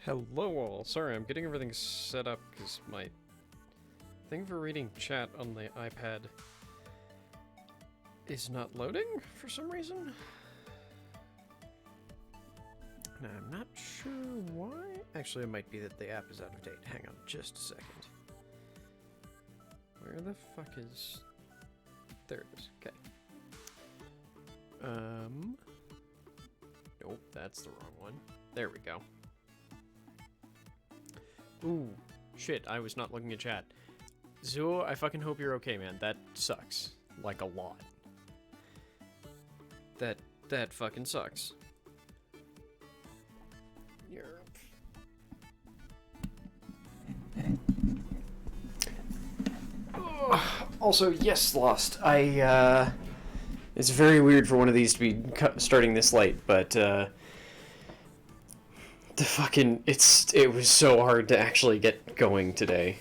Hello all. Sorry, I'm getting everything set up because my thing for reading chat on the iPad is not loading for some reason. And I'm not sure why. Actually, it might be that the app is out of date. Hang on just a second. Where the fuck is... There it is. Okay. Nope, that's the wrong one. There we go. Ooh, shit, I was not looking at chat. Zuo, I fucking hope you're okay, man. That sucks. Like, a lot. That fucking sucks. Europe. Also, yes, Lost. It's very weird for one of these to be starting this late, but, it was so hard to actually get going today.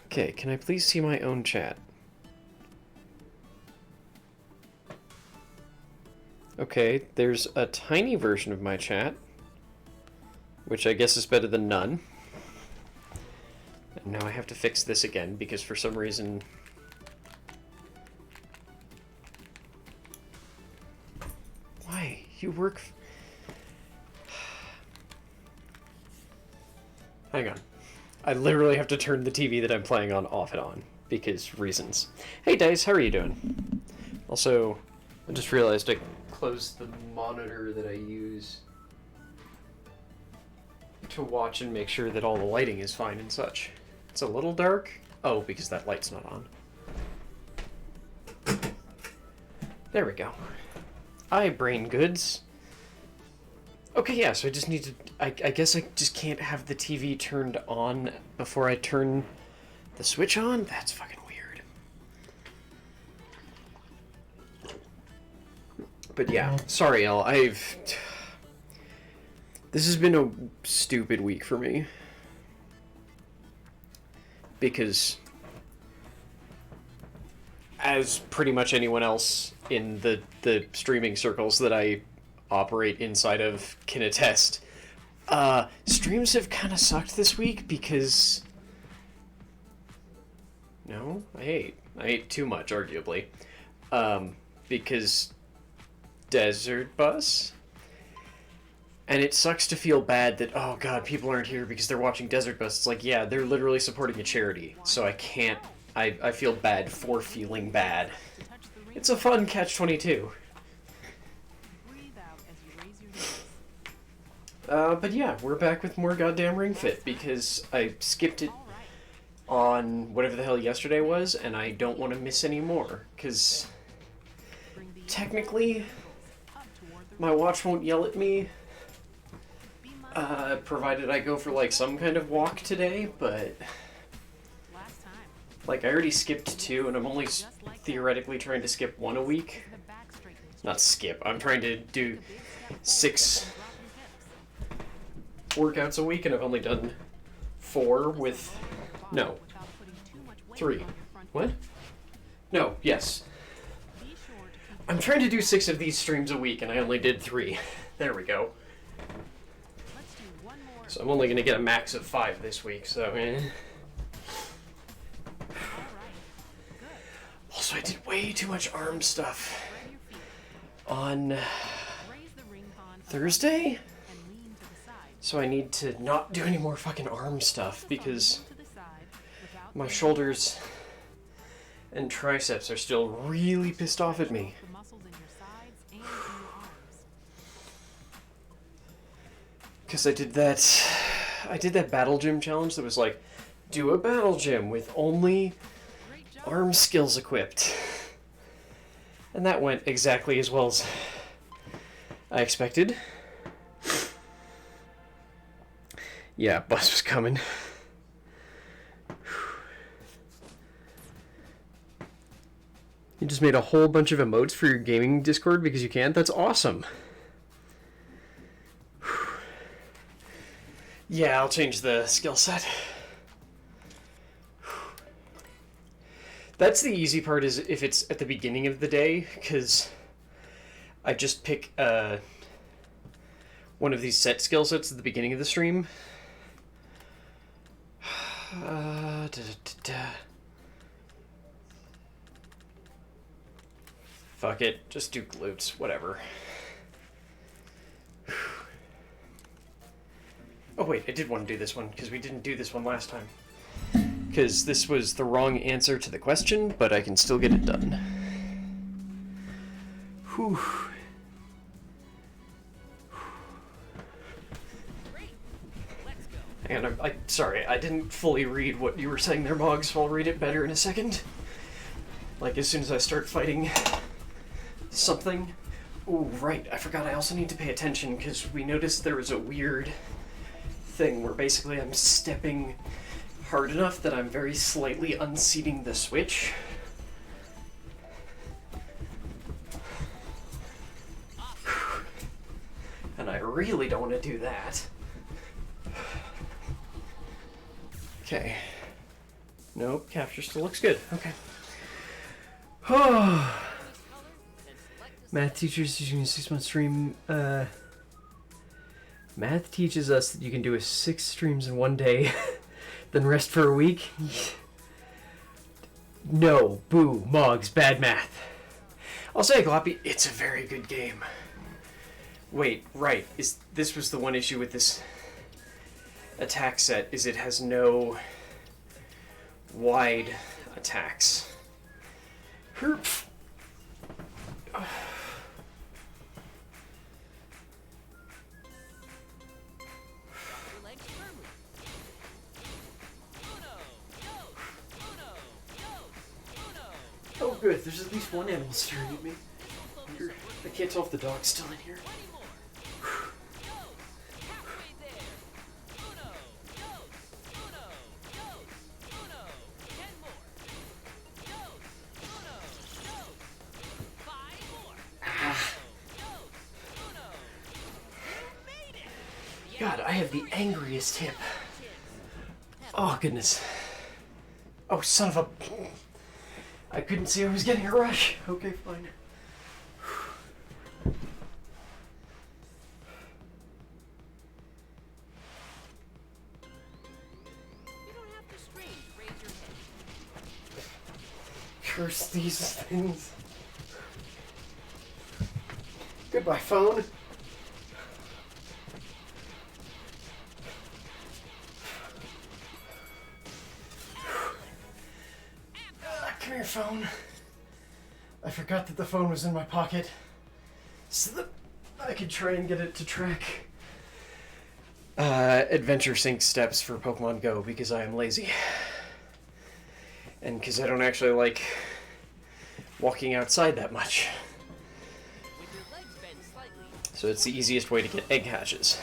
Okay, can I please see my own chat? Okay, there's a tiny version of my chat, which I guess is better than none. And now I have to fix this again, because for some reason... Why? You work... Hang on. I literally have to turn the TV that I'm playing on off and on, because reasons. Hey Dice, how are you doing? Also, I just realized I closed the monitor that I use to watch and make sure that all the lighting is fine and such. It's a little dark. Oh, because that light's not on. There we go. Hi, brain goods. Okay, yeah, so I just need to... I guess I just can't have the TV turned on before I turn the switch on? That's fucking weird. But yeah, sorry, Elle, This has been a stupid week for me. Because... as pretty much anyone else in the streaming circles that I operate inside of can attest, streams have kind of sucked this week because... No, I ate too much, arguably. Because Desert Bus? And it sucks to feel bad that, oh god, people aren't here because they're watching Desert Bus. It's like, yeah, they're literally supporting a charity, so I can't... I feel bad for feeling bad. It's a fun catch-22. But yeah, we're back with more goddamn Ring Fit, because I skipped it on whatever the hell yesterday was, and I don't want to miss any more, because technically, my watch won't yell at me, provided I go for, like, some kind of walk today, but... Like, I already skipped 2, and I'm only theoretically trying to skip 1 a week. Not skip, I'm trying to do 6 workouts a week, and I've only done 4 with... No. 3. What? No, yes. I'm trying to do 6 of these streams a week, and I only did 3. There we go. So I'm only going to get a max of 5 this week, so... Also, I did way too much arm stuff on Thursday, so I need to not do any more fucking arm stuff because my shoulders and triceps are still really pissed off at me. Because I did that battle gym challenge that was like, do a battle gym with only arm skills equipped. And that went exactly as well as I expected. Yeah, bus was coming. You just made a whole bunch of emotes for your gaming Discord because you can? That's awesome. Yeah, I'll change the skill set. That's the easy part, is if it's at the beginning of the day, because I just pick one of these set skill sets at the beginning of the stream. Fuck it, just do glutes, whatever. Oh wait, I did want to do this one, because we didn't do this one last time. Because this was the wrong answer to the question, but I can still get it done. Whew. And I'm sorry, I didn't fully read what you were saying there, Moggs, so I'll read it better in a second. Like, as soon as I start fighting something. Oh, right, I forgot I also need to pay attention, because we noticed there was a weird thing where basically I'm stepping hard enough that I'm very slightly unseating the switch. And I really don't want to do that. Okay. Nope, capture still looks good. Okay. Oh. Math teachers using a 6-month stream. Math teaches us that you can do 6 streams in one day, then rest for a week. No, boo, Moggs, bad math. I'll say, Gloppy, it's a very good game. Wait, right, this was the one issue with this attack set, is it has no wide attacks. Herp. Oh good, there's at least one animal staring at me. I can't tell if the dog's still in here. God, I have the angriest hip. Oh, goodness. Oh, son of a... I couldn't see I was getting a rush. Okay, fine. You don't have to strain to raise your head. Curse these things. Goodbye, phone. Come here, phone. I forgot that the phone was in my pocket, so that I could try and get it to track adventure sync steps for Pokemon Go, because I am lazy. And because I don't actually like walking outside that much. So it's the easiest way to get egg hatches.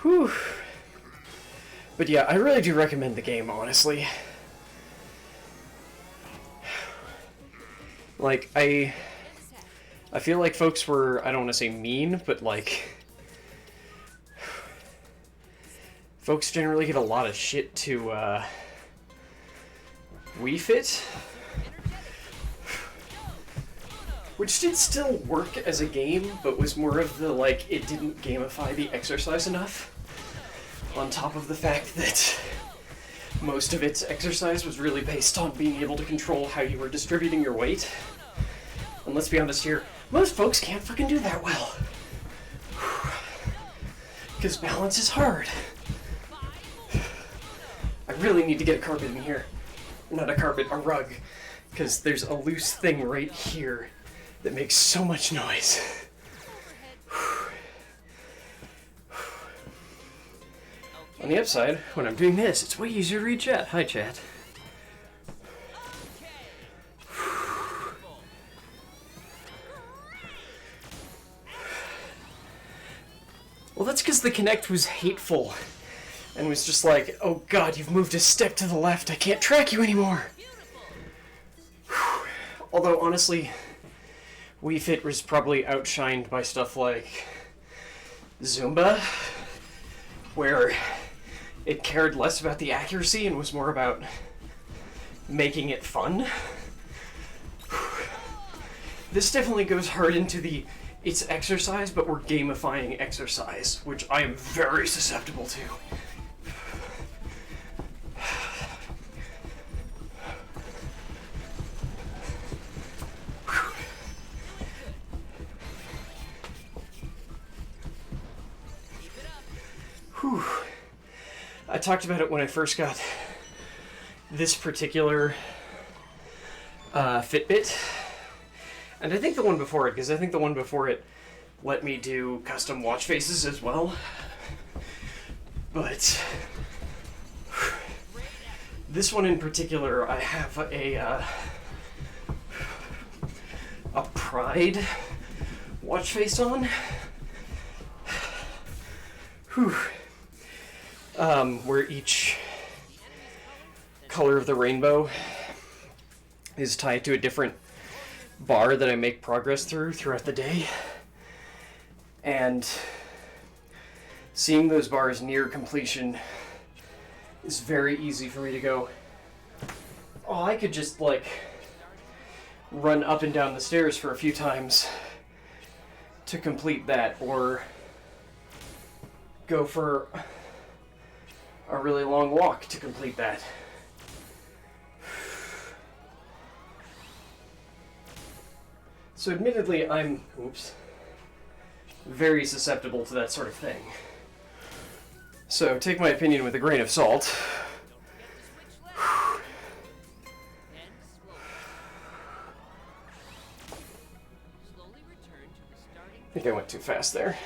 Whew. But yeah, I really do recommend the game, honestly. Like, I feel like folks were, I don't want to say mean, but like, folks generally give a lot of shit to Wii Fit, which did still work as a game, but was more of the, like, it didn't gamify the exercise enough, on top of the fact that most of its exercise was really based on being able to control how you were distributing your weight. And let's be honest here, most folks can't fucking do that well. Because balance is hard. I really need to get a carpet in here. Not a carpet, a rug. Because there's a loose thing right here that makes so much noise. On the upside, when I'm doing this, it's way easier to read chat. Hi, chat. Well, that's because the Kinect was hateful, and was just like, oh god, you've moved a step to the left, I can't track you anymore! Although, honestly, Wii Fit was probably outshined by stuff like Zumba, where it cared less about the accuracy and was more about making it fun. This definitely goes hard into the It's exercise, but we're gamifying exercise, which I am very susceptible to. Whew. I talked about it when I first got this particular Fitbit. And I think the one before it, because I think the one before it let me do custom watch faces as well. But this one in particular, I have a Pride watch face on. Whew. Where each color of the rainbow is tied to a different bar that I make progress throughout the day. And seeing those bars near completion is very easy for me to go, oh, I could just like run up and down the stairs for a few times to complete that, or go for a really long walk to complete that. So admittedly, I'm, very susceptible to that sort of thing. So take my opinion with a grain of salt. I think I went too fast there.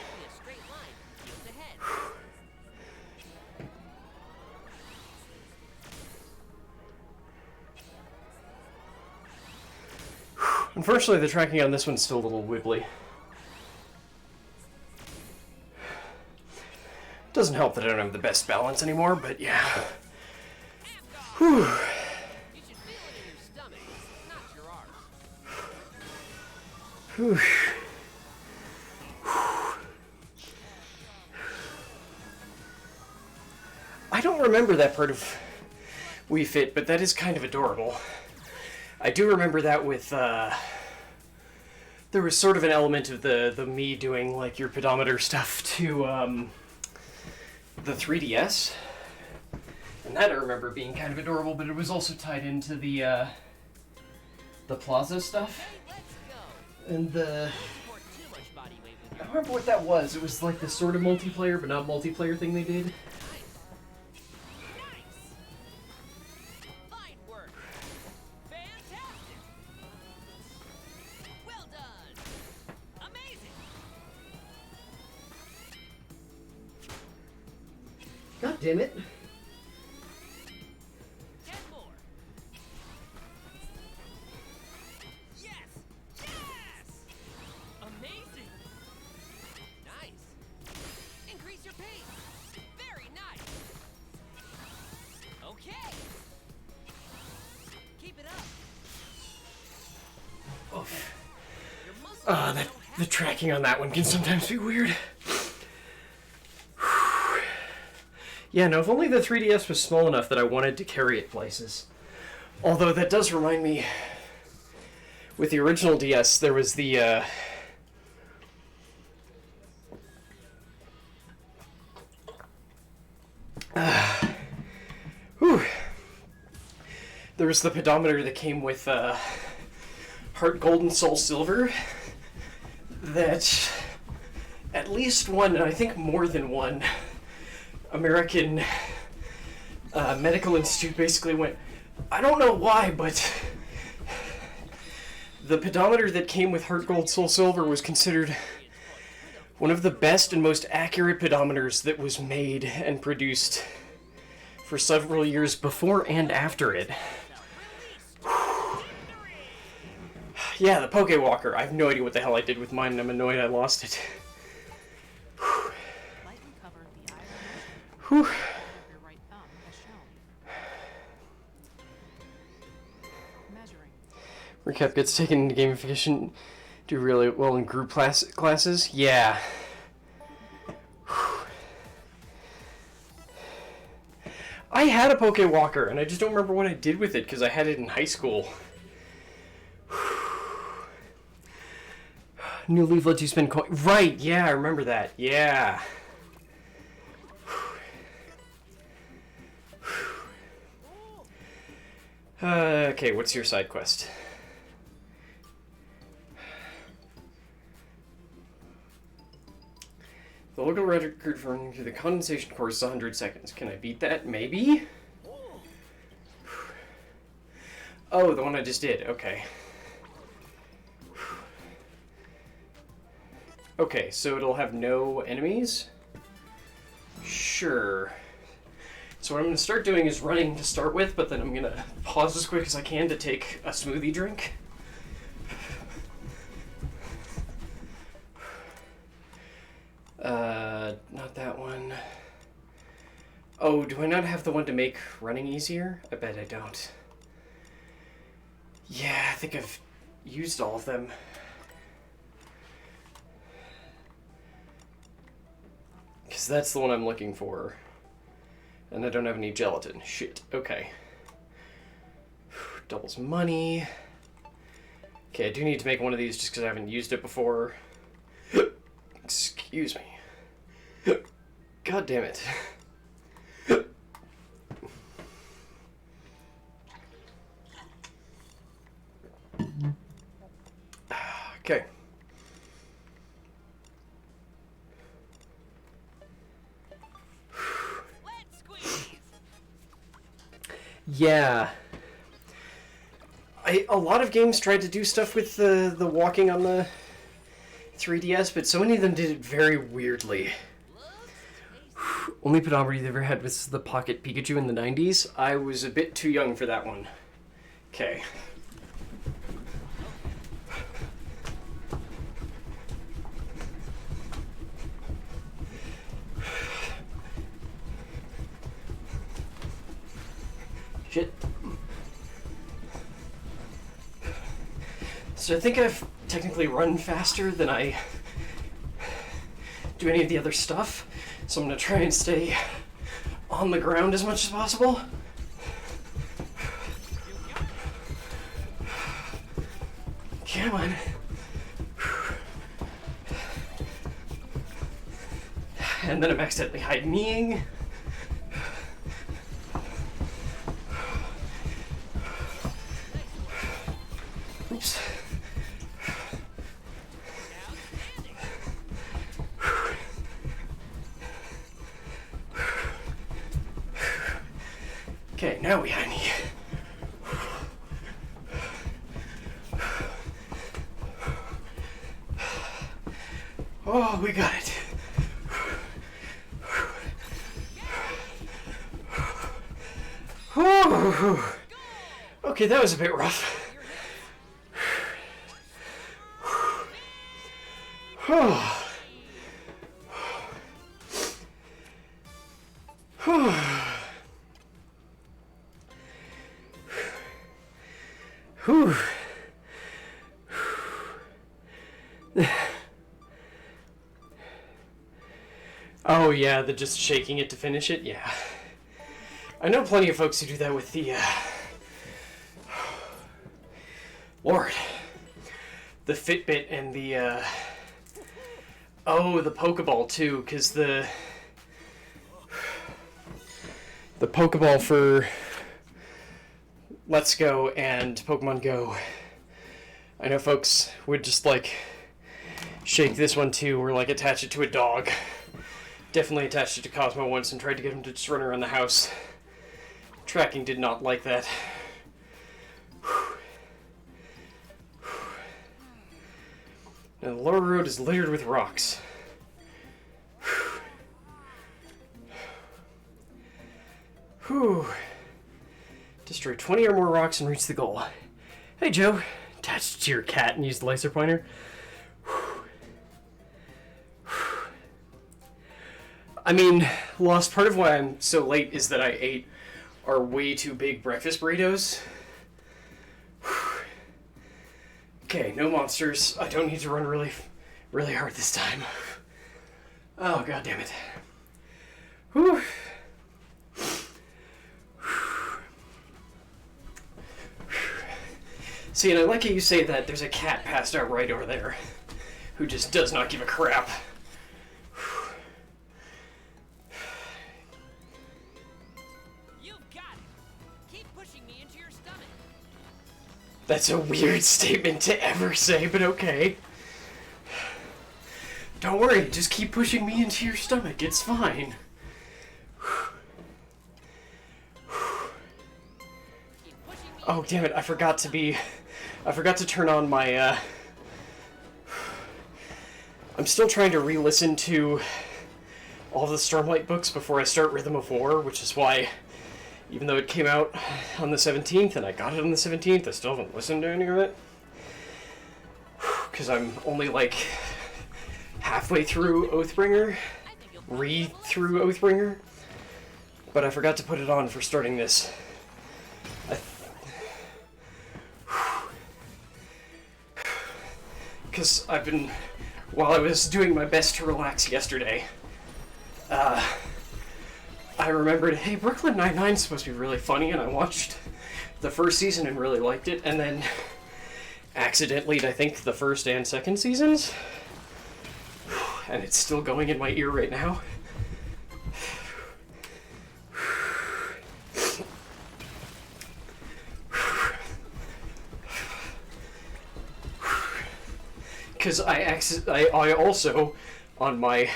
Unfortunately, the tracking on this one's still a little wibbly. Doesn't help that I don't have the best balance anymore, but yeah. Whew. You should feel it in your stomach, not your arse. Whew. I don't remember that part of Wii Fit, but that is kind of adorable. I do remember that with, there was sort of an element of the me doing, like, your pedometer stuff to, the 3DS. And that I remember being kind of adorable, but it was also tied into the Plaza stuff. And the... I don't remember what that was. It was like the sort of multiplayer, but not multiplayer thing they did. God damn it. 10 more. Yes! Yes! Amazing! Nice. Increase your pace. Very nice. Okay. Keep it up. Oof. Your muscles The tracking on that one can sometimes be weird. Yeah, no, if only the 3DS was small enough that I wanted to carry it places. Although that does remind me, with the original DS, there was the, there was the pedometer that came with, Heart Gold and Soul Silver, that at least one, and I think more than one, American medical institute basically went, I don't know why, but the pedometer that came with Heart Gold Soul Silver was considered one of the best and most accurate pedometers that was made and produced for several years before and after it. Yeah, the Poke Walker. I have no idea what the hell I did with mine, and I'm annoyed I lost it. Lightly cover the eye Whew. with your right thumb as shown. Measuring. Recap gets taken into gamification. Do really well in group classes. Yeah. I had a Poke Walker, and I just don't remember what I did with it because I had it in high school. New leaf lets you spend coin. Right, yeah, I remember that. Yeah. Okay, what's your side quest? The local record for running through the condensation course is 100 seconds. Can I beat that? Maybe? Oh, the one I just did. Okay. Okay, so it'll have no enemies? Sure. So what I'm going to start doing is running to start with, but then I'm going to pause as quick as I can to take a smoothie drink. Not that one. Oh, do I not have the one to make running easier? I bet I don't. Yeah, I think I've used all of them. Because that's the one I'm looking for. And I don't have any gelatin. Shit. Okay. Doubles money. Okay, I do need to make one of these just because I haven't used it before. Excuse me. God damn it. Okay. Let's squeeze. Yeah. A lot of games tried to do stuff with the walking on the 3DS, but so many of them did it very weirdly. Only pedometer you ever had was the Pocket Pikachu in the 90s. I was a bit too young for that one. Okay. Shit. So I think I've technically run faster than I do any of the other stuff. So I'm going to try and stay on the ground as much as possible. Come on. And then I'm accidentally hide-meing. Oops. Okay, now we hide me. Oh, we got it. Whew. Okay, that was a bit rough. Oh yeah, the just shaking it to finish it? Yeah. I know plenty of folks who do that with the, Lord. The Fitbit and the, oh, the Pokeball too, because the Pokeball for Let's Go and Pokemon Go. I know folks would just, like, shake this one too, or, like, attach it to a dog. Definitely attached it to Cosmo once and tried to get him to just run around the house. Tracking did not like that. Now the lower road is littered with rocks. Whew. Destroy 20 or more rocks and reach the goal. Hey Joe, attach it to your cat and use the laser pointer. I mean, Lost, part of why I'm so late is that I ate our way too big breakfast burritos. Okay, no monsters. I don't need to run really hard this time. Oh, god damn it. Whew. See, and I like how you say that there's a cat passed out right over there. who just does not give a crap. You've got it. Keep pushing me into your stomach. That's a weird statement to ever say, but okay. Don't worry, just keep pushing me into your stomach, it's fine. Keep pushing me. Oh, damn it, I forgot to turn on my, I'm still trying to re-listen to all the Stormlight books before I start Rhythm of War, which is why, even though it came out on the 17th, and I got it on the 17th, I still haven't listened to any of it. Because I'm only, like, halfway through Oathbringer, I think you'll read through Oathbringer, but I forgot to put it on for starting this. Because I've been, while I was doing my best to relax yesterday, I remembered, hey, Brooklyn Nine-Nine's supposed to be really funny, and I watched the first season and really liked it, and then accidentally, I think, the first and second seasons, and it's still going in my ear right now. Because I also, on my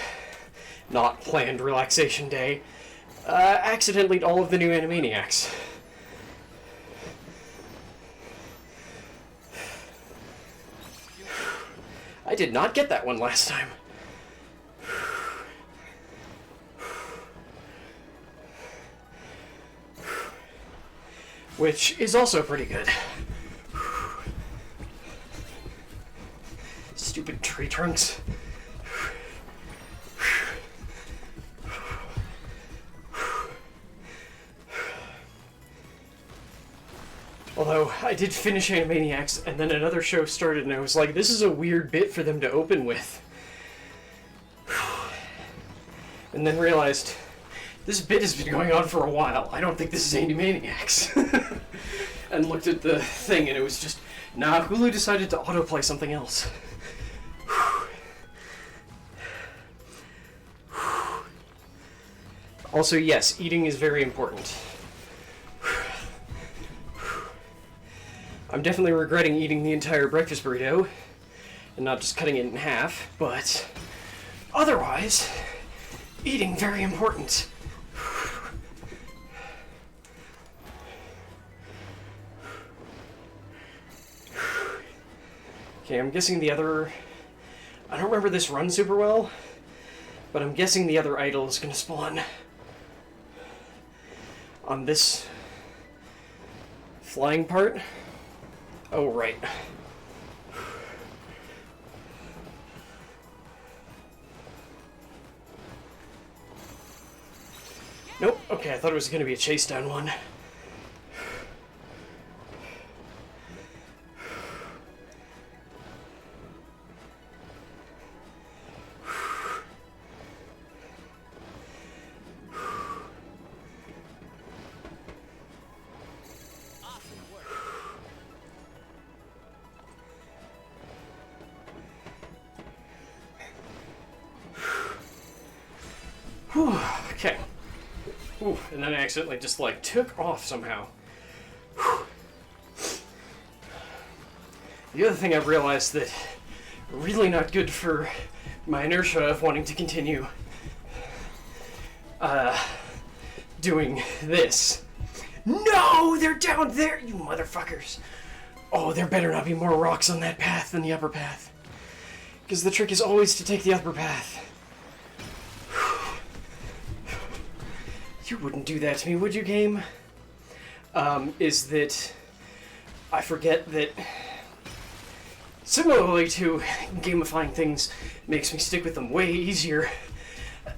not planned relaxation day, accidentally all of the new Animaniacs. I did not get that one last time. Which is also pretty good. Stupid tree trunks. Although, I did finish Animaniacs, and then another show started, and I was like, this is a weird bit for them to open with. And then realized, this bit has been going on for a while. I don't think this is Animaniacs. And looked at the thing, and it was just, nah, Hulu decided to autoplay something else. Also, yes, eating is very important. I'm definitely regretting eating the entire breakfast burrito and not just cutting it in half, but otherwise, eating very important. Okay, I'm guessing the other... I don't remember this run super well, but I'm guessing the other idol is going to spawn on this flying part. Oh, right. Nope. Okay, I thought it was going to be a chase down one. Whew, okay. Ooh, and then I accidentally just, like, took off somehow. Whew. The other thing I've realized that really not good for my inertia of wanting to continue doing this. No! They're down there, you motherfuckers! Oh, there better not be more rocks on that path than the upper path. Because the trick is always to take the upper path. You wouldn't do that to me, would you, game? Is that I forget that similarly to gamifying things makes me stick with them way easier.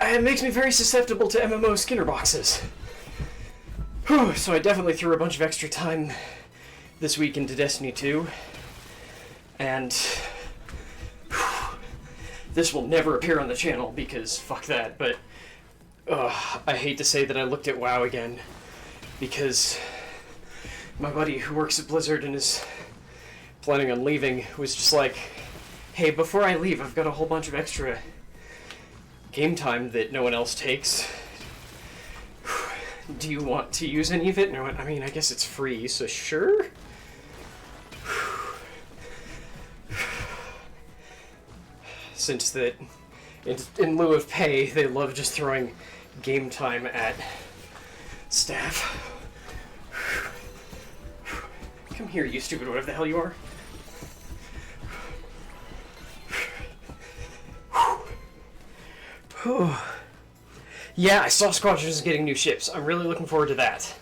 It makes me very susceptible to MMO Skinner boxes. Whew, so I definitely threw a bunch of extra time this week into Destiny 2. And this will never appear on the channel because fuck that, but I hate to say that I looked at WoW again because my buddy who works at Blizzard and is planning on leaving was just like, Hey, before I leave, I've got a whole bunch of extra game time that no one else takes. Do you want to use any of it? No, I mean, I guess it's free, so sure. Since that, in lieu of pay, they love just throwing game time at staff. Come here, you stupid whatever the hell you are. Yeah, I saw Squadrons getting new ships. I'm really looking forward to that.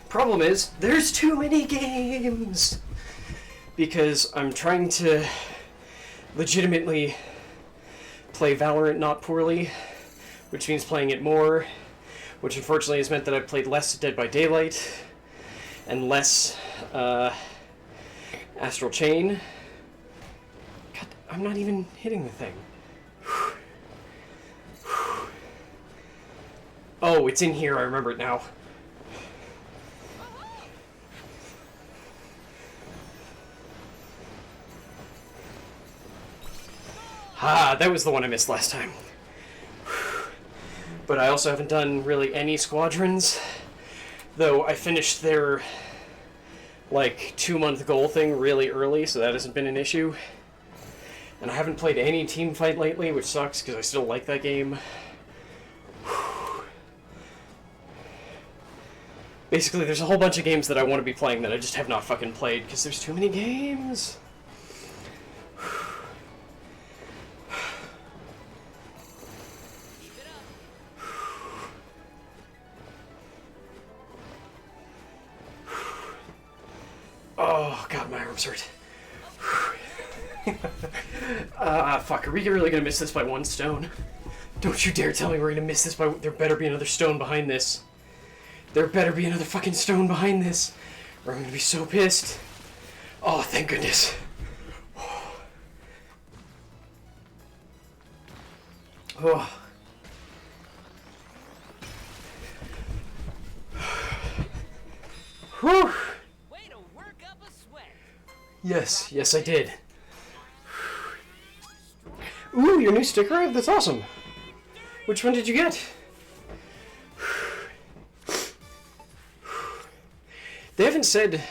Problem is, there's too many games! Because I'm trying to legitimately play Valorant not poorly, which means playing it more, which unfortunately has meant that I've played less Dead by Daylight and less Astral Chain. God, I'm not even hitting the thing. Oh, it's in here. I remember it now. Ah, that was the one I missed last time. But I also haven't done really any squadrons, though I finished their, like, 2-month goal thing really early, so that hasn't been an issue. And I haven't played any team fight lately, which sucks, because I still like that game. Basically, there's a whole bunch of games that I want to be playing that I just have not fucking played, because there's too many games. Oh, God, my arms hurt. Fuck, are we really gonna miss this by 1 stone? Don't you dare tell me we're gonna miss this by... There better be another stone behind this. There better be another fucking stone behind this, or I'm gonna be so pissed. Oh, thank goodness. Oh. Whew. Way to work up a sweat. Yes, yes I did. Ooh, your new sticker? That's awesome. Which one did you get? They haven't said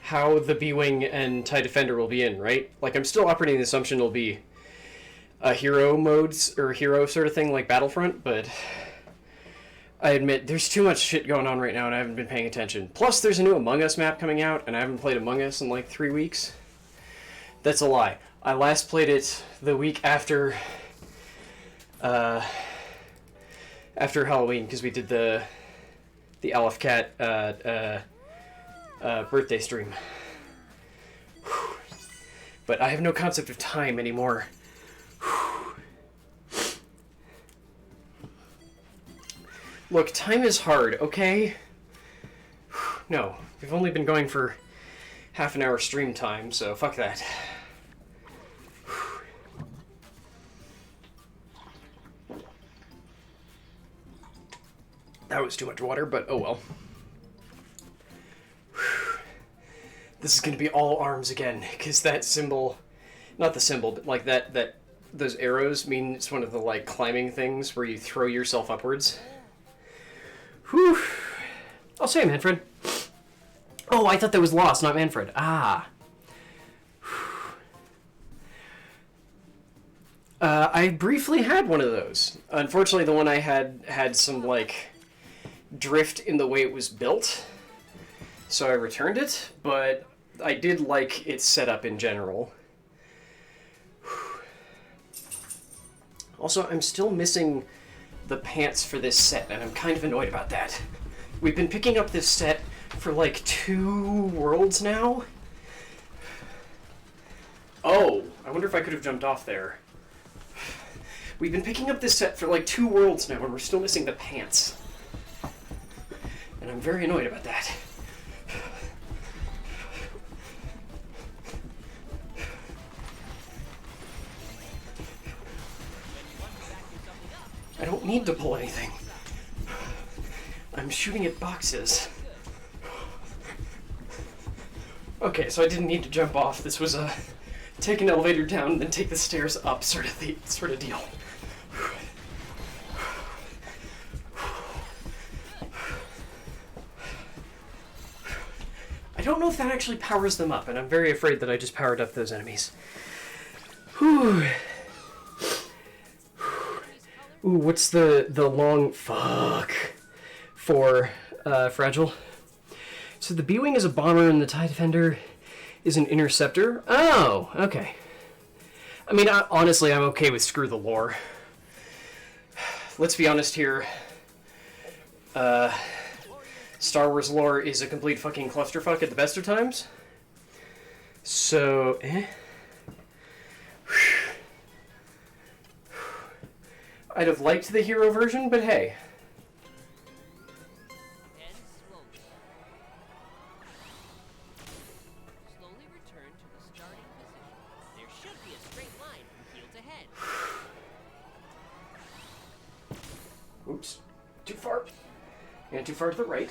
how the B-Wing and TIE Defender will be in, right? Like, I'm still operating the assumption it'll be a hero modes, or hero sort of thing like Battlefront, but I admit, there's too much shit going on right now and I haven't been paying attention. Plus, there's a new Among Us map coming out, and I haven't played Among Us in like 3 weeks. That's a lie. I last played it the week after Halloween, because we did the Aleph Cat birthday stream. But I have no concept of time anymore. Look, time is hard, okay? No, we've only been going for half an hour stream time, so fuck that. That was too much water, but oh well. This is gonna be all arms again, because that symbol, not the symbol, but like those arrows mean it's one of the like climbing things where you throw yourself upwards. Whew. I'll say Manfred. Oh, I thought that was Lost, not Manfred. Ah. I briefly had one of those. Unfortunately, the one I had some, like, drift in the way it was built. So I returned it, but I did like its setup in general. Also, I'm still missing the pants for this set, and I'm kind of annoyed about that. We've been picking up this set for like 2 worlds now. Oh, I wonder if I could have jumped off there. We've been picking up this set for like 2 worlds now, and we're still missing the pants. And I'm very annoyed about that. I don't need to pull anything. I'm shooting at boxes. Okay, so I didn't need to jump off. This was a take an elevator down and then take the stairs up sort of deal. I don't know if that actually powers them up, and I'm very afraid that I just powered up those enemies. Whew. Ooh, what's the long fuck for Fragile? So the B-Wing is a bomber and the TIE Defender is an interceptor? Oh, okay. I mean, honestly, I'm okay with screw the lore. Let's be honest here. Star Wars lore is a complete fucking clusterfuck at the best of times. So, I'd have liked the hero version, but hey. And slowly. Slowly return to the starting position. There should be a straight line from heel to head. Oops. Too far. And too far to the right.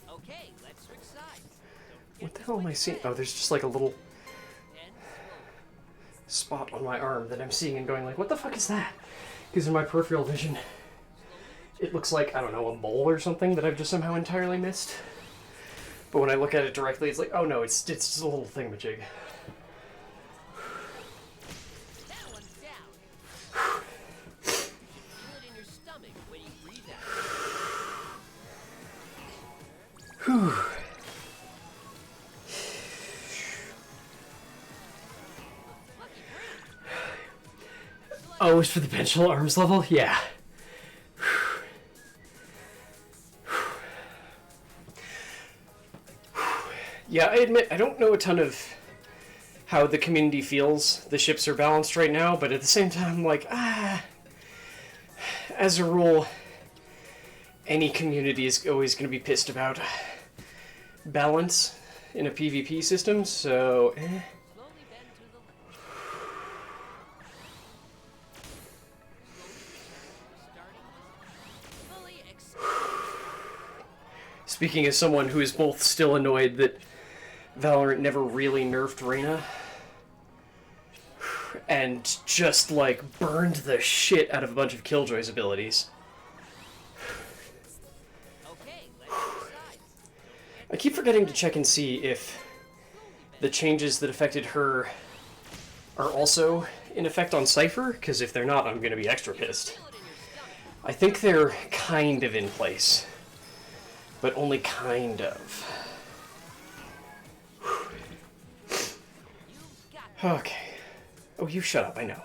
Okay, let's switch sides. What the hell am I seeing? Oh, there's just like a little And slowly. spot on my arm that I'm seeing and going like, what the fuck is that? Because in my peripheral vision, it looks like, I don't know, a mole or something that I've just somehow entirely missed. But when I look at it directly, it's like, oh no, it's just a little thingamajig. That one's down. You should feel it in your stomach when you breathe out. Whew. Lucky break. Oh, it's for the bench arms level? Yeah. Yeah, I admit, I don't know a ton of how the community feels the ships are balanced right now, but at the same time, like, as a rule, any community is always going to be pissed about balance in a PvP system, so, Slowly bend to the left. Slowly return to the starting position. Fully Speaking as someone who is both still annoyed that Valorant never really nerfed Reyna, and just, like, burned the shit out of a bunch of Killjoy's abilities. Okay, let's switch sides. I keep forgetting to check and see if the changes that affected her are also in effect on Cypher, because if they're not, I'm going to be extra pissed. Feel it in your stomach. I think they're kind of in place, but only kind of. You've got Okay. Oh, you shut up, I know.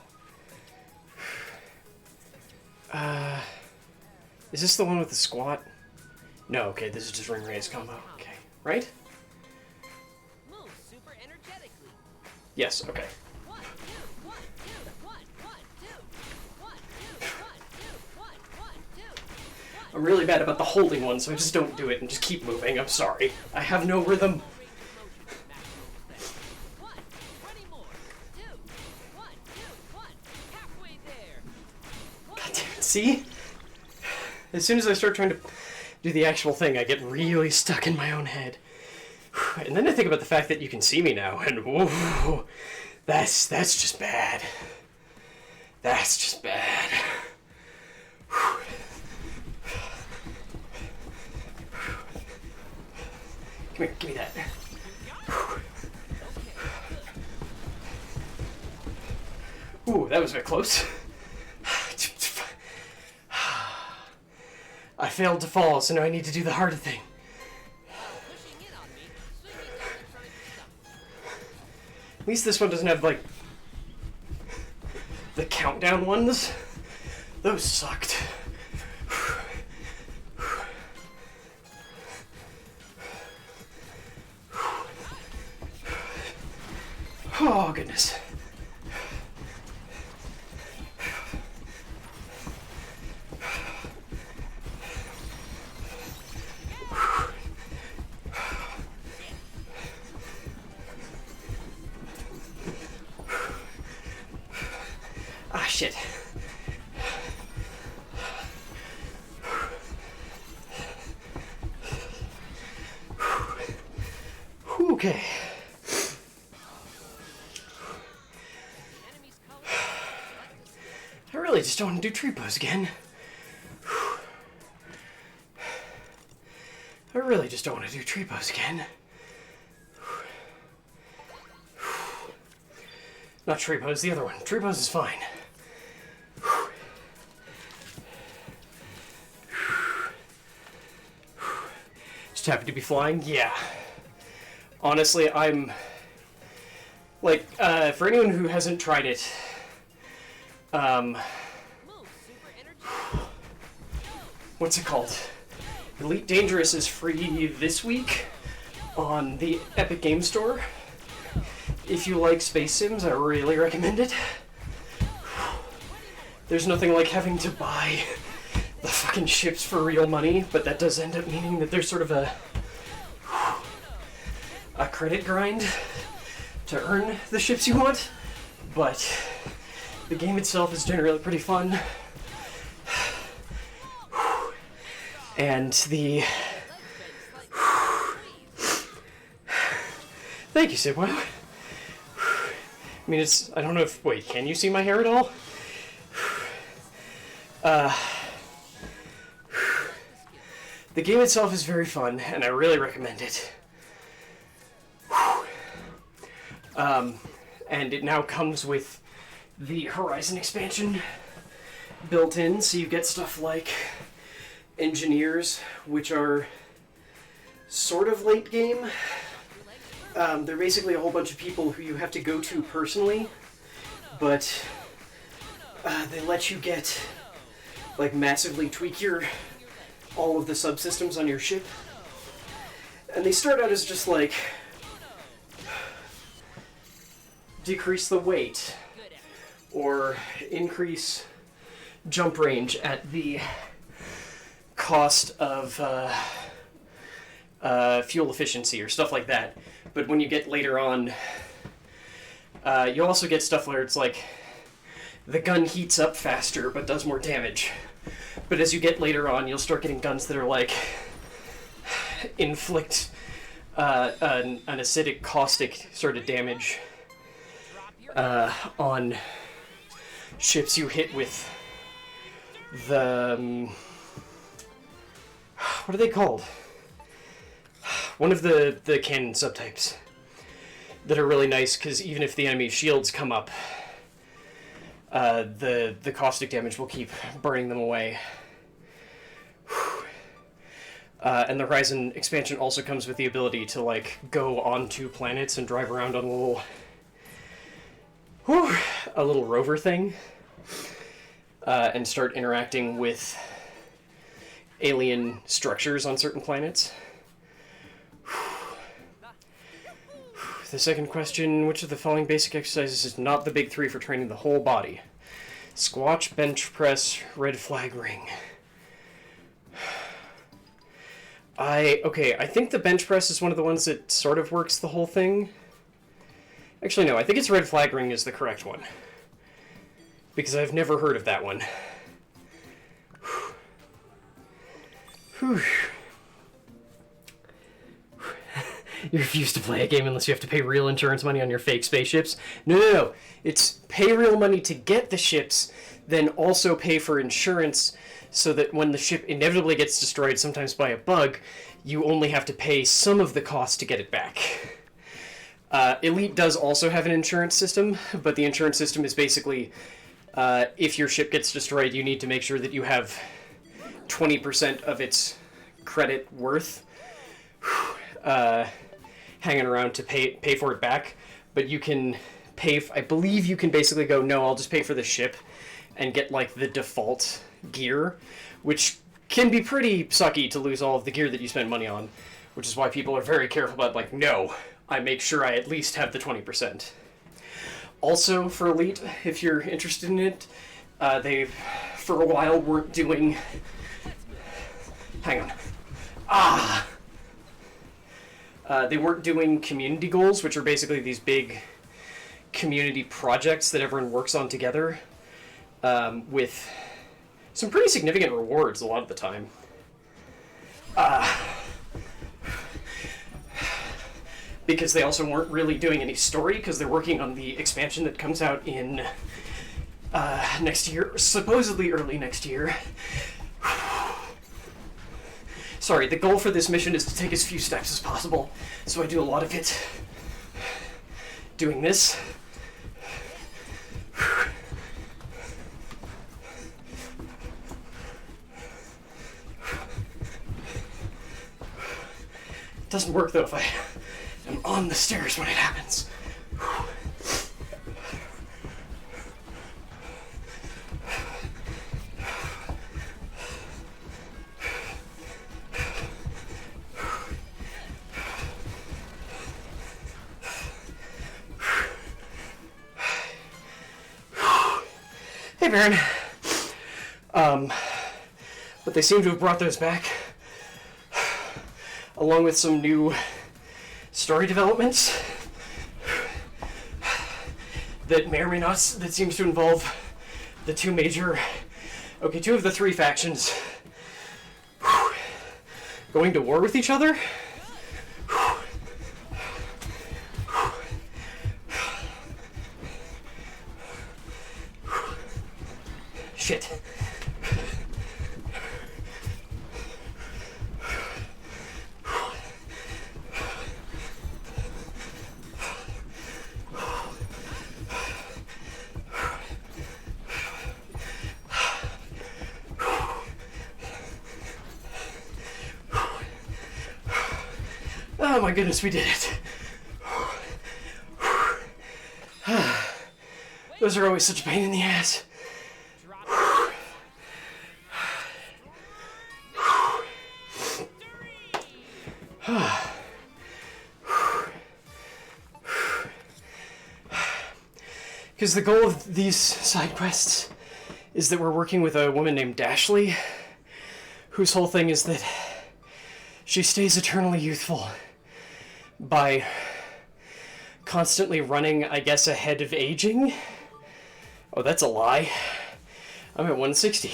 Is this the one with the squat? No, okay, this is just ring raise combo. Okay, right? move super energetically. Yes, okay. 1, 2, 1, 2, 1, 1, 2. 1, 2, 1, 2, 1, 1, 2. I'm really bad about the holding one, so I just don't do it and just keep moving. I'm sorry. I have no rhythm. One, 20 more. 2, 1, 2, 1. Halfway there. God damn it, see? As soon as I start trying to do the actual thing, I get really stuck in my own head. And then I think about the fact that you can see me now, and whoa, that's just bad. That's just bad. Come here, give me that. Ooh, that was a bit close. I failed to fall, so now I need to do the harder thing. Pushing in on me. Sweep me down in front of your stomach. At least this one doesn't have, like, the countdown ones. Those sucked. Oh, goodness. Ah, shit. really just don't want to do tree pose again. I really just don't want to do tree pose again. Not tree pose, the other one. Tree pose is fine. Just happy to be flying? Yeah. Honestly, I'm... Like, for anyone who hasn't tried it, what's it called? Elite Dangerous is free this week on the Epic Game Store. If you like space sims, I really recommend it. There's nothing like having to buy the fucking ships for real money, but that does end up meaning that there's sort of a credit grind to earn the ships you want, but the game itself is generally pretty fun. And the... Thank you, Sibwell. I mean, it's... I don't know if... Wait, can you see my hair at all? The game itself is very fun, and I really recommend it. And it now comes with the Horizon expansion built in, so you get stuff like engineers, which are sort of late game. They're basically a whole bunch of people who you have to go to personally, but they let you get, like, massively tweak all of the subsystems on your ship. And they start out as just like, decrease the weight, or increase jump range at the cost of fuel efficiency, or stuff like that. But when you get later on, you also get stuff where it's like, the gun heats up faster but does more damage. But as you get later on, you'll start getting guns that are like, inflict an acidic, caustic sort of damage on ships you hit with the... what are they called? One of the cannon subtypes that are really nice, because even if the enemy's shields come up, the caustic damage will keep burning them away. And the Horizon expansion also comes with the ability to, like, go onto planets and drive around on a little rover thing, and start interacting with alien structures on certain planets. The second question, which of the following basic exercises is not the big three for training the whole body? Squatch, bench press, red flag ring. Okay, I think the bench press is one of the ones that sort of works the whole thing. Actually, no, I think it's red flag ring is the correct one, because I've never heard of that one. Whew. You refuse to play a game unless you have to pay real insurance money on your fake spaceships? No. It's pay real money to get the ships, then also pay for insurance, so that when the ship inevitably gets destroyed, sometimes by a bug, you only have to pay some of the cost to get it back. Elite does also have an insurance system, but the insurance system is basically, if your ship gets destroyed, you need to make sure that you have 20% of its credit worth hanging around to pay for it back. But you can pay, I believe you can basically go, no, I'll just pay for the ship and get, like, the default gear, which can be pretty sucky to lose all of the gear that you spend money on, which is why people are very careful about, like, no, I make sure I at least have the 20%. Also, for Elite, if you're interested in it, they, for a while, weren't doing... Hang on. They weren't doing community goals, which are basically these big community projects that everyone works on together, with some pretty significant rewards a lot of the time. Because they also weren't really doing any story, because they're working on the expansion that comes out in next year, supposedly early next year. Sorry, the goal for this mission is to take as few steps as possible, so I do a lot of it doing this. It doesn't work though if I am on the stairs when it happens. Hey, Baron. But they seem to have brought those back, along with some new story developments that may or may not, that seems to involve the two of the three factions going to war with each other. Shit. Oh my goodness, we did it. Those are always such a pain in the ass. Because the goal of these side quests is that we're working with a woman named Dashley, whose whole thing is that she stays eternally youthful by constantly running, I guess, ahead of aging. Oh, that's a lie. I'm at 160.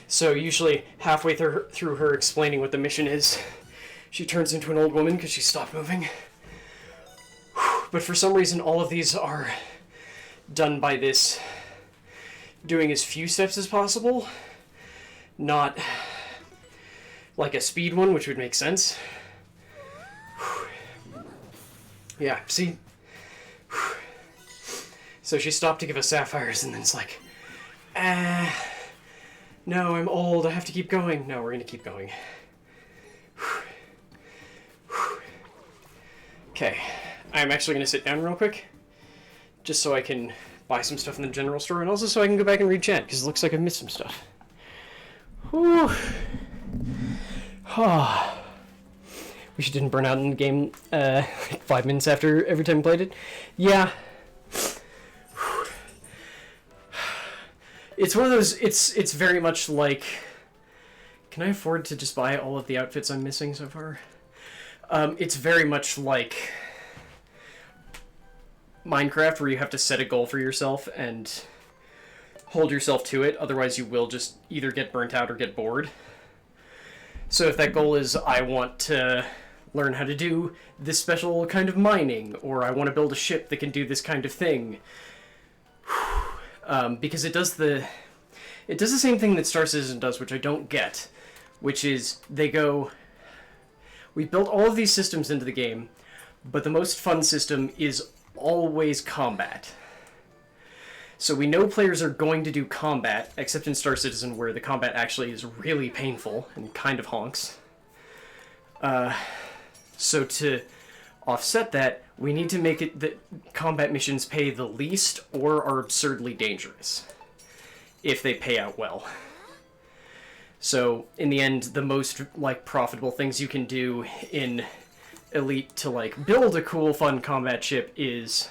So usually halfway through her explaining what the mission is, she turns into an old woman because she stopped moving. But for some reason, all of these are done by this doing as few steps as possible, not like a speed one, which would make sense. Yeah, see? So she stopped to give us sapphires, and then it's like, no, I'm old, I have to keep going. No, we're gonna keep going. Okay, I'm actually gonna sit down real quick, just so I can buy some stuff in the general store, and also so I can go back and read chat, because it looks like I've missed some stuff. Whew. Wish it didn't burn out in the game 5 minutes after every time I played it. Yeah. It's one of those, it's very much like, can I afford to just buy all of the outfits I'm missing so far? It's very much like Minecraft, where you have to set a goal for yourself and hold yourself to it, otherwise you will just either get burnt out or get bored. So if that goal is, I want to learn how to do this special kind of mining, or I want to build a ship that can do this kind of thing, because it does the same thing that Star Citizen does, which I don't get, which is they go, we built all of these systems into the game, but the most fun system is always combat. So we know players are going to do combat, except in Star Citizen, where the combat actually is really painful and kind of honks. So to offset that, we need to make it that combat missions pay the least or are absurdly dangerous, if they pay out well. So in the end, the most profitable things you can do in Elite to build a cool, fun combat ship is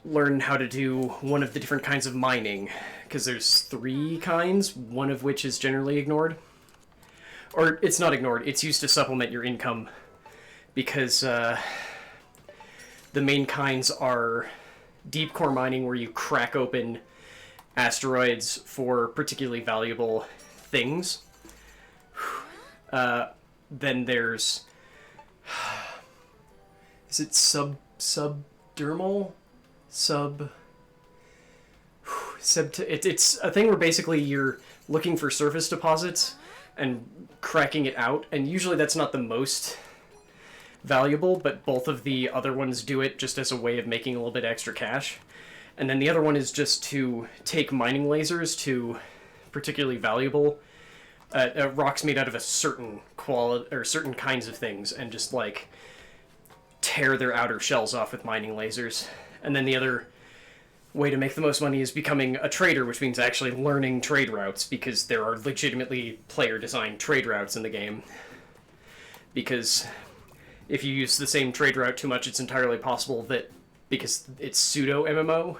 learn how to do one of the different kinds of mining, because there's 3 kinds, one of which is generally ignored. Or it's not ignored, it's used to supplement your income, because the main kinds are deep core mining, where you crack open asteroids for particularly valuable things. Then there's... is it subdermal, it's a thing where basically you're looking for surface deposits and cracking it out, and usually that's not the most valuable, but both of the other ones do it just as a way of making a little bit extra cash. And then the other one is just to take mining lasers to particularly valuable rocks made out of a certain quality or certain kinds of things, and just like tear their outer shells off with mining lasers. And then the other way to make the most money is becoming a trader, which means actually learning trade routes, because there are legitimately player designed trade routes in the game. Because if you use the same trade route too much, it's entirely possible that, because it's pseudo MMO,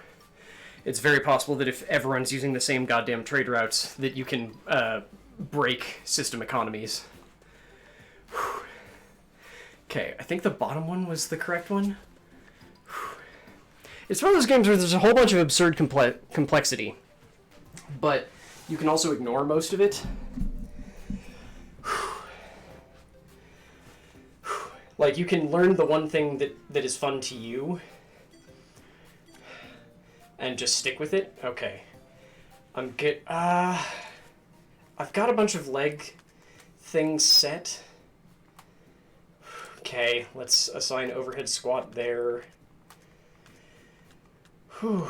it's very possible that if everyone's using the same goddamn trade routes, that you can break system economies. Okay, I think the bottom one was the correct one. It's one of those games where there's a whole bunch of absurd complexity, but you can also ignore most of it. Like, you can learn the one thing that is fun to you and just stick with it. Okay. I've got a bunch of leg things set. Okay, let's assign overhead squat there. Whew.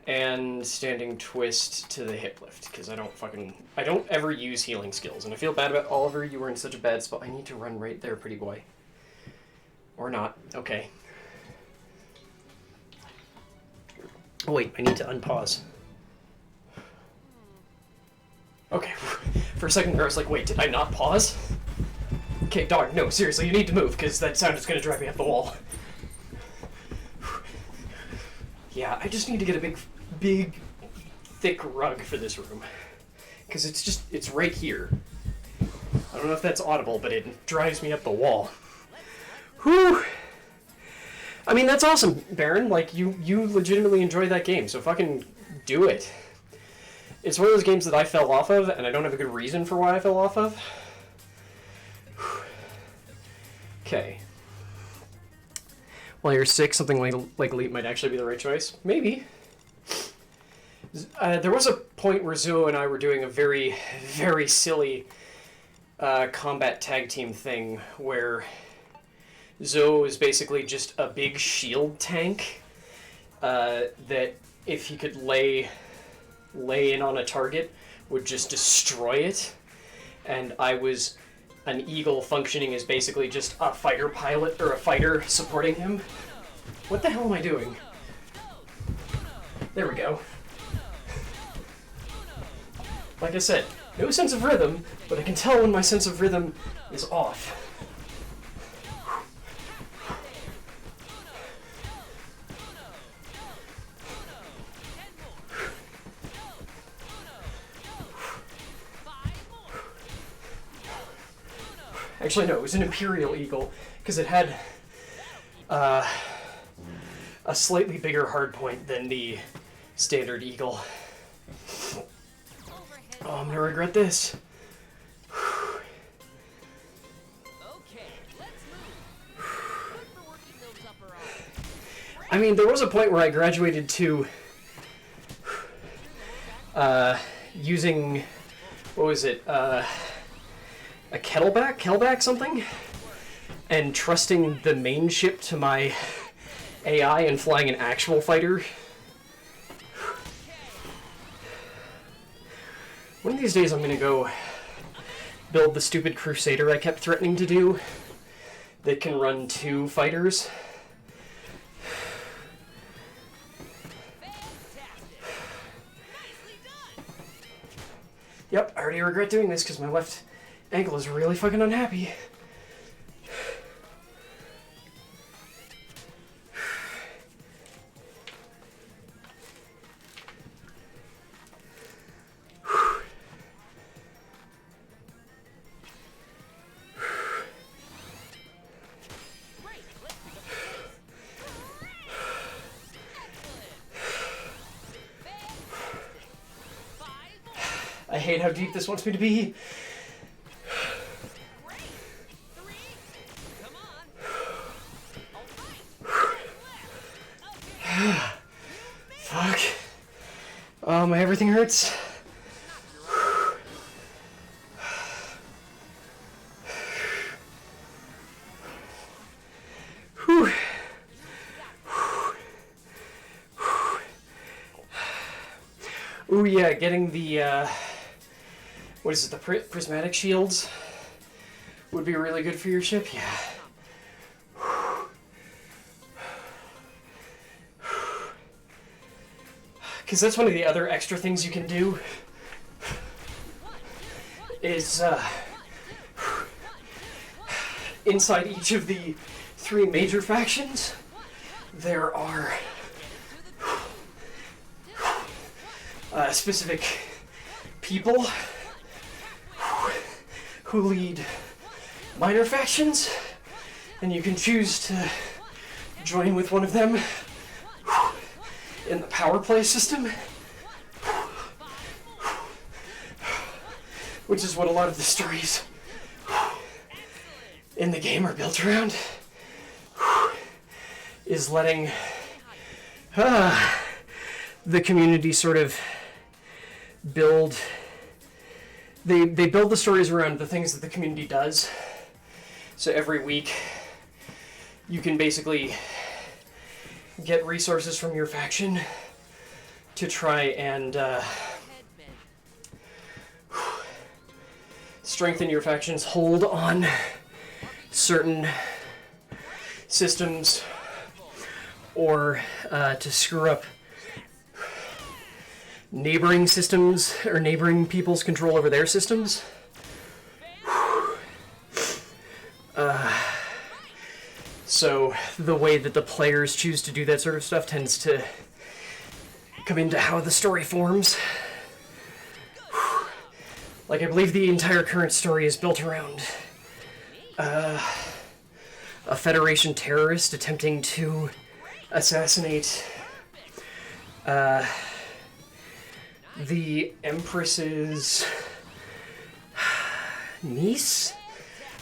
And standing twist to the hip lift, because I don't ever use healing skills, and I feel bad about Oliver. You were in such a bad spot. I need to run right there, pretty boy. Or not. Okay. Oh wait, I need to unpause. Okay. For a second there I was like, wait, did I not pause? Okay, dog, no, seriously, you need to move, because that sound is going to drive me up the wall. Yeah, I just need to get a big, thick rug for this room. Because it's right here. I don't know if that's audible, but it drives me up the wall. Whew! I mean, that's awesome, Baron. Like, you legitimately enjoy that game, so fucking do it. It's one of those games that I fell off of, and I don't have a good reason for why I fell off of. Okay. While you're sick, something like Elite might actually be the right choice. Maybe. There was a point where Zuo and I were doing a very, very silly combat tag team thing where Zuo is basically just a big shield tank that if he could lay in on a target would just destroy it, and I was an eagle functioning as basically just a fighter pilot or a fighter supporting him. What the hell am I doing? There we go. Like I said, no sense of rhythm, but I can tell when my sense of rhythm is off. Actually, no, it was an Imperial Eagle, because it had a slightly bigger hardpoint than the standard Eagle. Oh, I'm gonna regret this. I mean, there was a point where I graduated to using, what was it, a Kettleback something, and trusting the main ship to my AI and flying an actual fighter. One of these days I'm gonna go build the stupid Crusader I kept threatening to do that can run 2 fighters. Yep, I already regret doing this because my left ankle is really fucking unhappy. I hate how deep this wants me to be. my everything hurts. Whew. Ooh, yeah, getting the, what is it, the prismatic shields would be really good for your ship, yeah. Because that's one of the other extra things you can do, is, inside each of the 3 major factions, there are specific people who lead minor factions, and you can choose to join with one of them in the power play system, which is what a lot of the stories in the game are built around, is letting the community sort of build. They build the stories around the things that the community does. So every week you can basically get resources from your faction to try and strengthen your faction's hold on certain systems, or to screw up neighboring systems or neighboring people's control over their systems. So the way that the players choose to do that sort of stuff tends to come into how the story forms. Like, I believe the entire current story is built around a Federation terrorist attempting to assassinate the Empress's niece,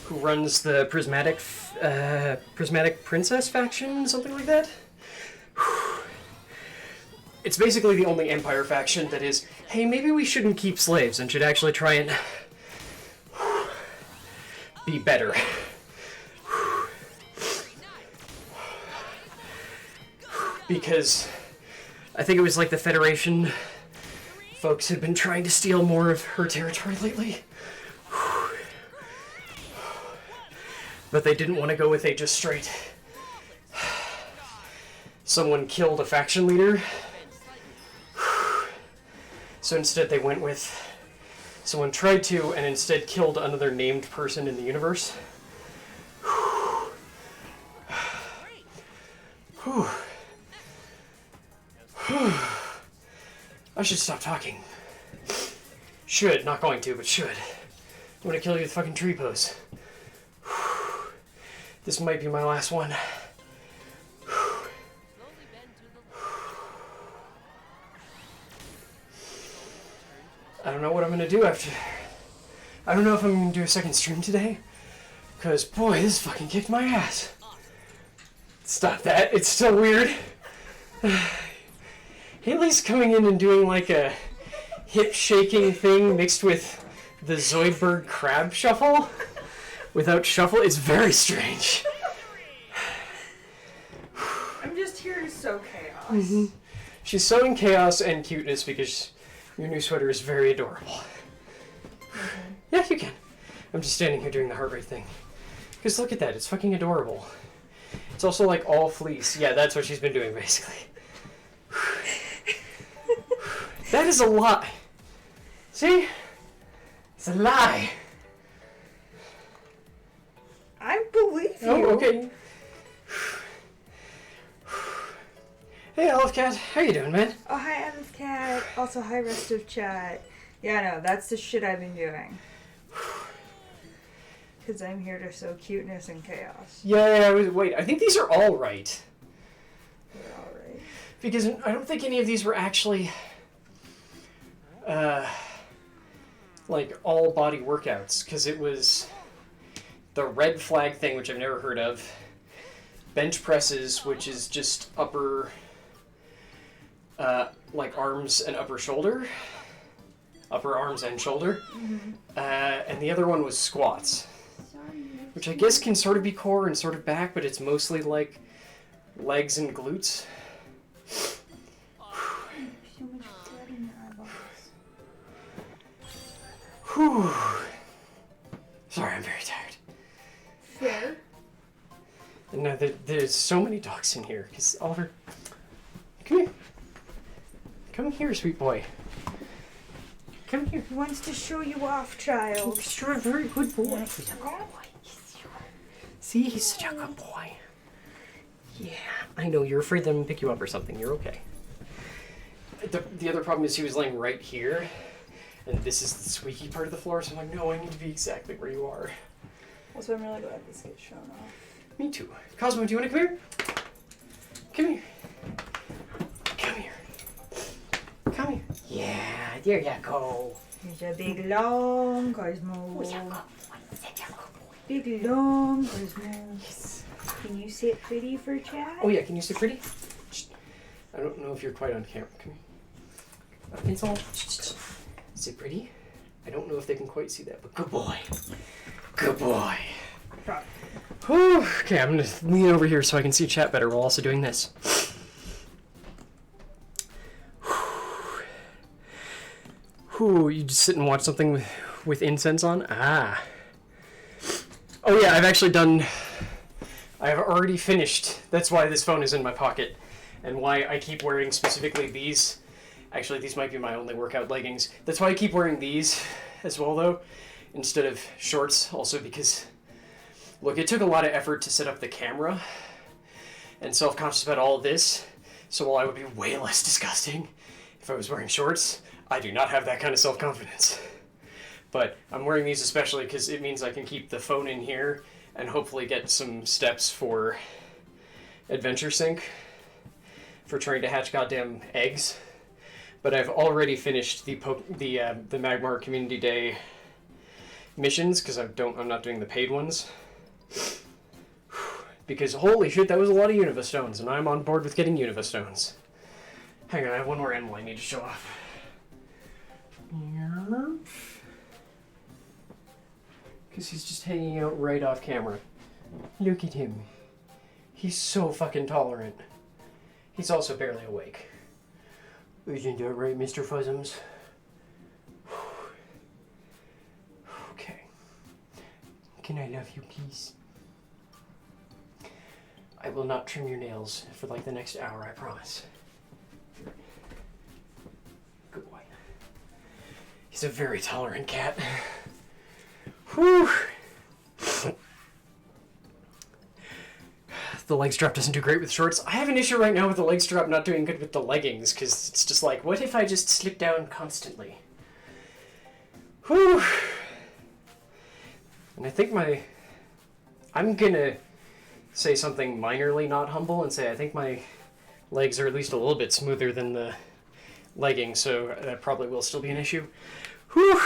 who runs the Prismatic Princess faction, something like that. It's basically the only Empire faction that is, hey, maybe we shouldn't keep slaves and should actually try and be better. Because I think it was like the Federation folks had been trying to steal more of her territory lately. But they didn't want to go with a just straight someone killed a faction leader. So instead they went with someone tried to and instead killed another named person in the universe. I should stop talking. Should, not going to, but should. I'm gonna kill you with fucking tree pose. This might be my last one. I don't know what I'm gonna do after. I don't know if I'm gonna do a second stream today, because boy, this fucking kicked my ass. Stop that, it's still weird. Haley's coming in and doing like a hip shaking thing mixed with the Zoidberg crab shuffle. Without shuffle, it's very strange. I'm just here to sow chaos. Mm-hmm. She's sowing chaos and cuteness because your new sweater is very adorable. Yeah, you can. I'm just standing here doing the heart rate thing. Because look at that, it's fucking adorable. It's also like all fleece. Yeah, that's what she's been doing basically. That is a lie. See? It's a lie. I believe you. Oh, okay. Hey, Olive Cat. How you doing, man? Oh, hi, Adam's cat. Also, hi, rest of chat. Yeah, no, that's the shit I've been doing. Because I'm here to sow cuteness and chaos. Yeah, wait, I think these are all right. You're alright. Because I don't think any of these were actually, like, all body workouts. Because it was the red flag thing, which I've never heard of. Bench presses, which is just upper like arms and upper shoulder. Upper arms and shoulder. And the other one was squats. Which I guess can sort of be core and sort of back, but it's mostly like legs and glutes. So much blood in your eyeballs. Whew. Sorry, I'm very tired. Fair. And now there's so many dogs in here. Because Oliver, come here. Come here, sweet boy. Come here. He wants to show you off, child. You're a very good boy. He's a good boy. See, he's such a good boy. Yeah, I know. You're afraid that I'm gonna pick you up or something. You're okay. The other problem is he was laying right here, and this is the squeaky part of the floor, so I'm like, no, I need to be exactly where you are. Also, I'm really glad this gets shown off. Me too. Cosmo, do you want to come here? Come here. Come here. Come here. Yeah, there you go. Here's a big long Cosmo. Big long Cosmo. Yes. Can you sit pretty for chat? Oh yeah, can you sit pretty? I don't know if you're quite on camera. Come here. Pencil. Sit pretty. I don't know if they can quite see that, but good boy. Good boy. Whew. Okay, I'm gonna lean over here so I can see chat better while also doing this. Whew, you just sit and watch something with incense on? Ah. Oh yeah, I've already finished. That's why this phone is in my pocket. And why I keep wearing specifically these. Actually, these might be my only workout leggings. That's why I keep wearing these as well, though, instead of shorts. Also because, look, it took a lot of effort to set up the camera. And self-conscious about all of this. So while I would be way less disgusting if I was wearing shorts, I do not have that kind of self-confidence. But I'm wearing these especially because it means I can keep the phone in here and hopefully get some steps for Adventure Sync for trying to hatch goddamn eggs. But I've already finished the Magmar Community Day missions because I'm not doing the paid ones. Because holy shit, that was a lot of Univa stones, and I'm on board with getting Univa stones. Hang on, I have one more animal I need to show off. Because he's just hanging out right off camera. Look at him. He's so fucking tolerant. He's also barely awake. Isn't that right, Mr. Fuzzums? Okay. Can I love you, please? I will not trim your nails for like the next hour, I promise. Good boy. He's a very tolerant cat. Whew. The leg strap doesn't do great with shorts. I have an issue right now with the leg strap not doing good with the leggings, because it's just like, what if I just slip down constantly? Whew. And I think I'm gonna say something minorly not humble and say I think my legs are at least a little bit smoother than the leggings, so that probably will still be an issue. Whew.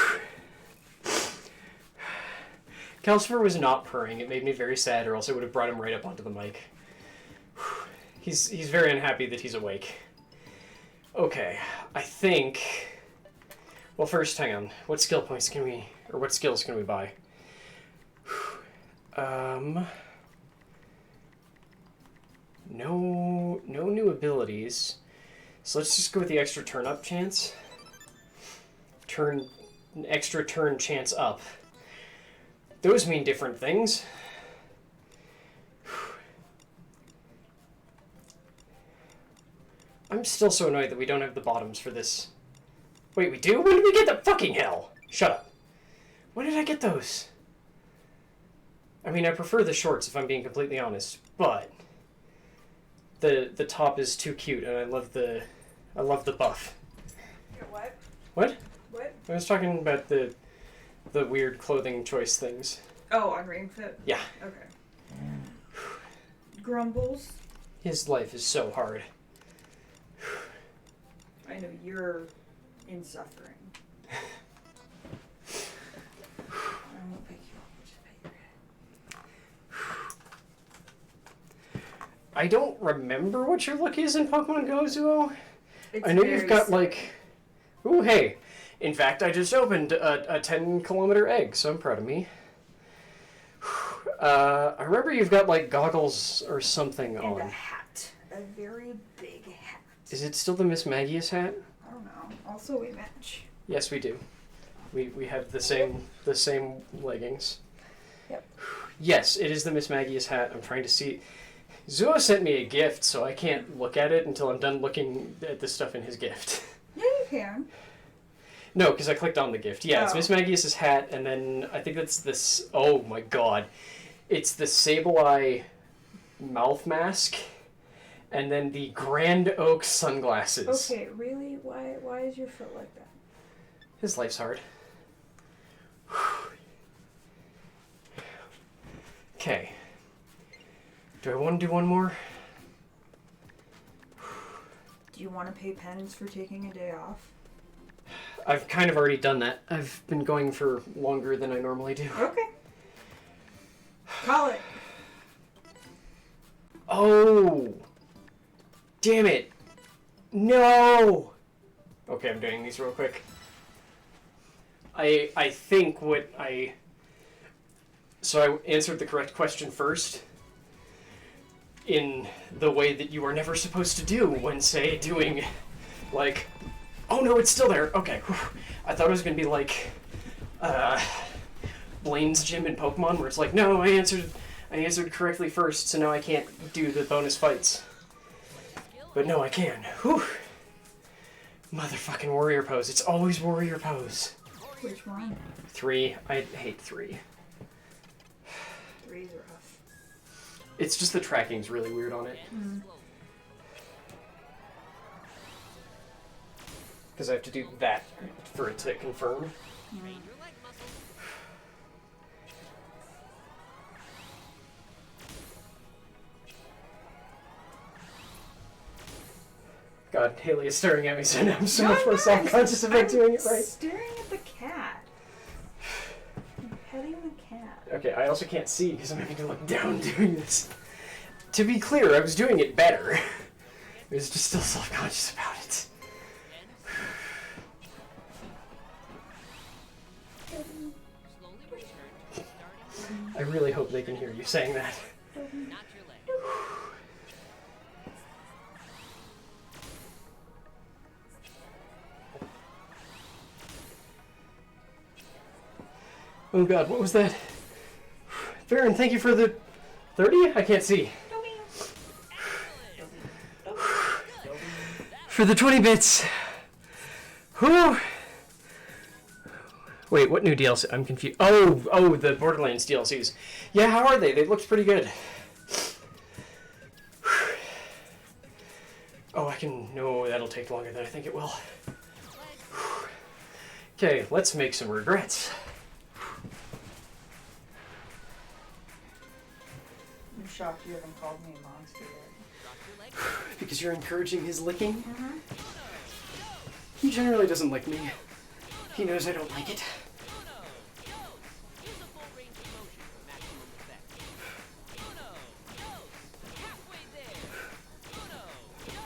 Calcifer was not purring. It made me very sad, or else I would have brought him right up onto the mic. He's very unhappy that he's awake. Okay, I think... Well, first, hang on. What skill points can we... Or what skills can we buy? No new abilities. So let's just go with the extra turn up chance. Extra turn chance up. Those mean different things. I'm still so annoyed that we don't have the bottoms for this. Wait, we do? When did we get the fucking hell? Shut up. When did I get those? I mean, I prefer the shorts if I'm being completely honest, but the top is too cute and I love the buff. What? What? What? I was talking about the weird clothing choice things. Oh, on Ring Fit? Yeah. Okay. Grumbles. His life is so hard. I know you're in suffering. I won't pick you up. Just pay your head. I don't remember what your look is in Pokemon Go, Zuo. It's I know very you've got simple. like... Ooh, hey. In fact, I just opened a 10-kilometer egg, so I'm proud of me. I remember you've got like goggles or something And on. a hat. A very big hat. Is it still the Miss Magius hat? I don't know. Also, we match. Yes, we do. We have the same leggings. Yep. Yes, it is the Miss Magius hat. I'm trying to see. Zuo sent me a gift, so I can't look at it until I'm done looking at the stuff in his gift. Yeah, you can. No, because I clicked on the gift. Yeah, it's Oh. Miss Magius's hat, and then I think that's this. Oh my god, it's the Sableye mouth mask, and then the Grand Oak sunglasses. Okay, really? Why is your foot like that? His life's hard. Okay. Do I want to do one more? Do you want to pay penance for taking a day off? I've kind of already done that. I've been going for longer than I normally do. Okay. Call it. Oh! Damn it! No! Okay, I'm doing these real quick. I think what I... So I answered the correct question first in the way that you are never supposed to do when, say, doing, like... Oh no, it's still there! Okay, whew. I thought it was gonna be like, Blaine's gym in Pokemon, where it's like, no, I answered correctly first, so now I can't do the bonus fights. But no, I can. Whew. Motherfucking warrior pose. It's always warrior pose. Which one? 3. I hate 3. 3's rough. It's just the tracking's really weird on it. Because I have to do that for it to confirm. God, Haley is staring at me, so now I'm so much more self-conscious about doing it right. Staring at the cat. I'm petting the cat. Okay, I also can't see because I'm having to look down doing this. To be clear, I was doing it better. I was just still self-conscious about it. Slowly return to the starting. I really hope they can hear you saying that. Not your leg. Oh god, what was that? Farron, thank you for the 30? I can't see. For the 20 bits. Whew. Wait, what new DLC? I'm confused. Oh, the Borderlands DLCs. Yeah, how are they? They looked pretty good. Oh, I can... No, that'll take longer than I think it will. Okay, let's make some regrets. I'm shocked you haven't called me a monster yet. Because you're encouraging his licking? He generally doesn't lick me. He knows I don't like it. Use a full range of motion for maximum effect. Uno, go! Halfway there. Uno, go!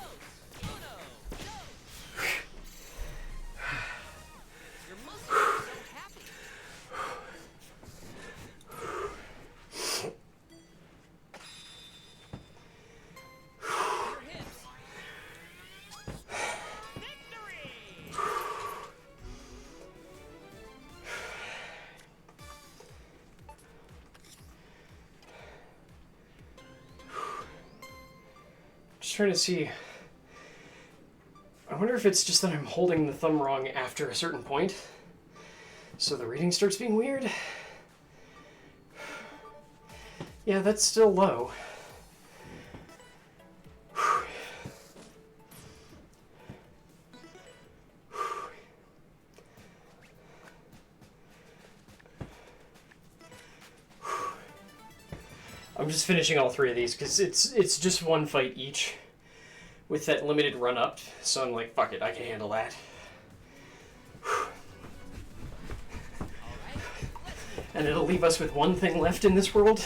Uno, go! Your muscles are so happy. Your hips. Victory! Just trying to see. I wonder if it's just that I'm holding the thumb wrong after a certain point. So the reading starts being weird. Yeah, that's still low. I'm just finishing all 3 of these because it's just one fight each with that limited run up. So I'm like, fuck it, I can handle that. And it'll leave us with one thing left in this world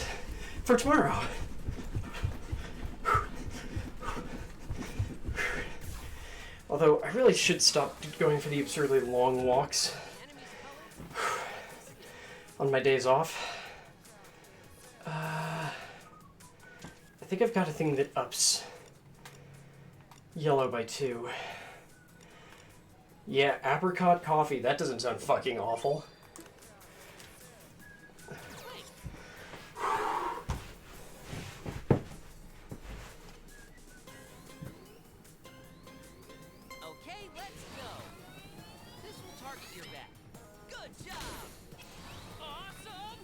for tomorrow. Although, I really should stop going for the absurdly long walks on my days off. I think I've got a thing that ups yellow by 2. Yeah, apricot coffee. That doesn't sound fucking awful. Okay, let's go. This will target your back. Good job. Awesome.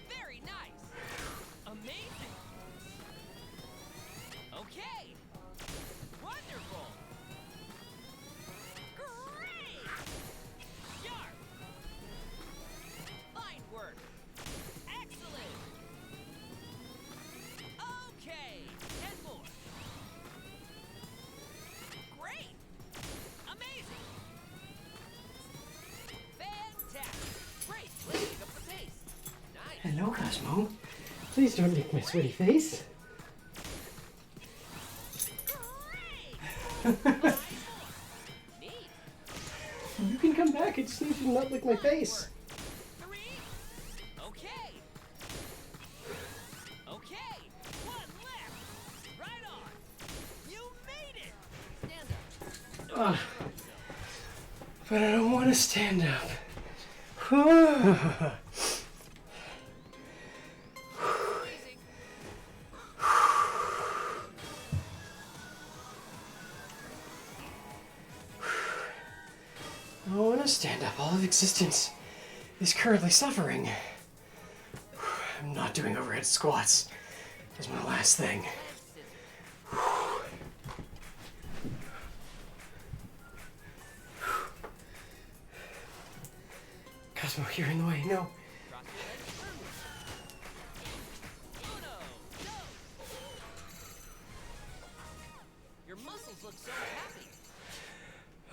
Very nice. Amazing. Okay. Wonderful. Great. Sharp. Fine work. Excellent. Okay. 10 more. Great. Amazing. Fantastic. Great. Let's pick up the pace. Nice. Hello, Cosmo. Please don't lick my sweaty face. Great. 5 more. Neat. You can come back. I just need you to not lick my face. 3. Okay. Okay. 1 left. Right on. You made it. Stand up. Ugh. But I don't want to stand up. Amazing. I don't want to stand up. All of existence is currently suffering. I'm not doing overhead squats. That's my last thing. Cosmo, you're in the way. No. Cross your legs firmly. Uno, go. Your muscles look so happy.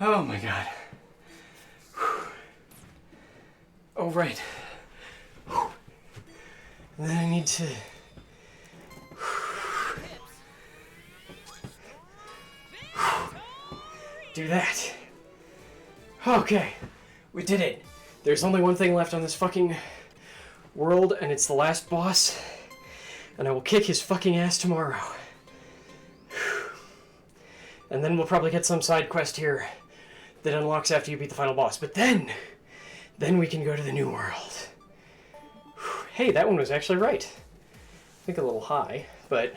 Oh my god. Oh, right. And then I need to. Hips. Do that. Okay, we did it. There's only one thing left on this fucking world, and it's the last boss. And I will kick his fucking ass tomorrow. And then we'll probably get some side quest here that unlocks after you beat the final boss. But then we can go to the new world. Hey, that one was actually right. I think a little high, but...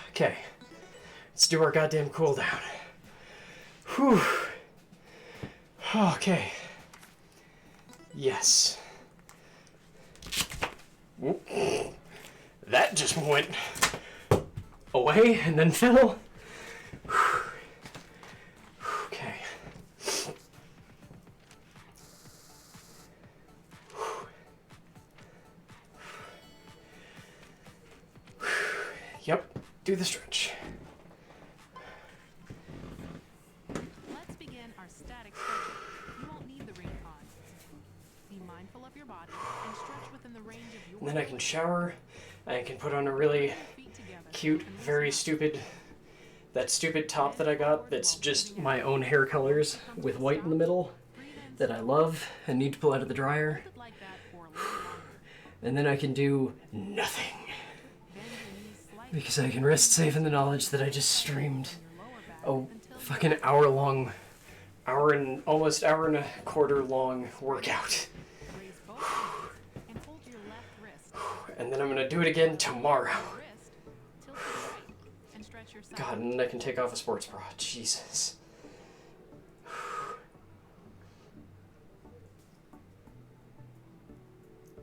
Okay. Let's do our goddamn cooldown. Whew. Okay. Yes. Whoop. That just went away and then fell. Okay. Yep, do the stretch. Let's begin our static stretching. You won't need the ring pod. Be mindful of your body and stretch within the range of your And then I can shower. I can put on a really feet together. cute, very stupid, that stupid top that I got that's just my own hair colors with white in the middle that I love and need to pull out of the dryer. Hold it like that for a little longer. And then I can do nothing Bend your knees slightly because I can rest safe in the knowledge that I just streamed in your lower back a until fucking almost hour and a quarter long workout. raise both hands and hold your left wrist. And then I'm gonna do it again tomorrow. Wrist, tilt to the right, and stretch your side. God, and then I can take off a sports bra. Jesus.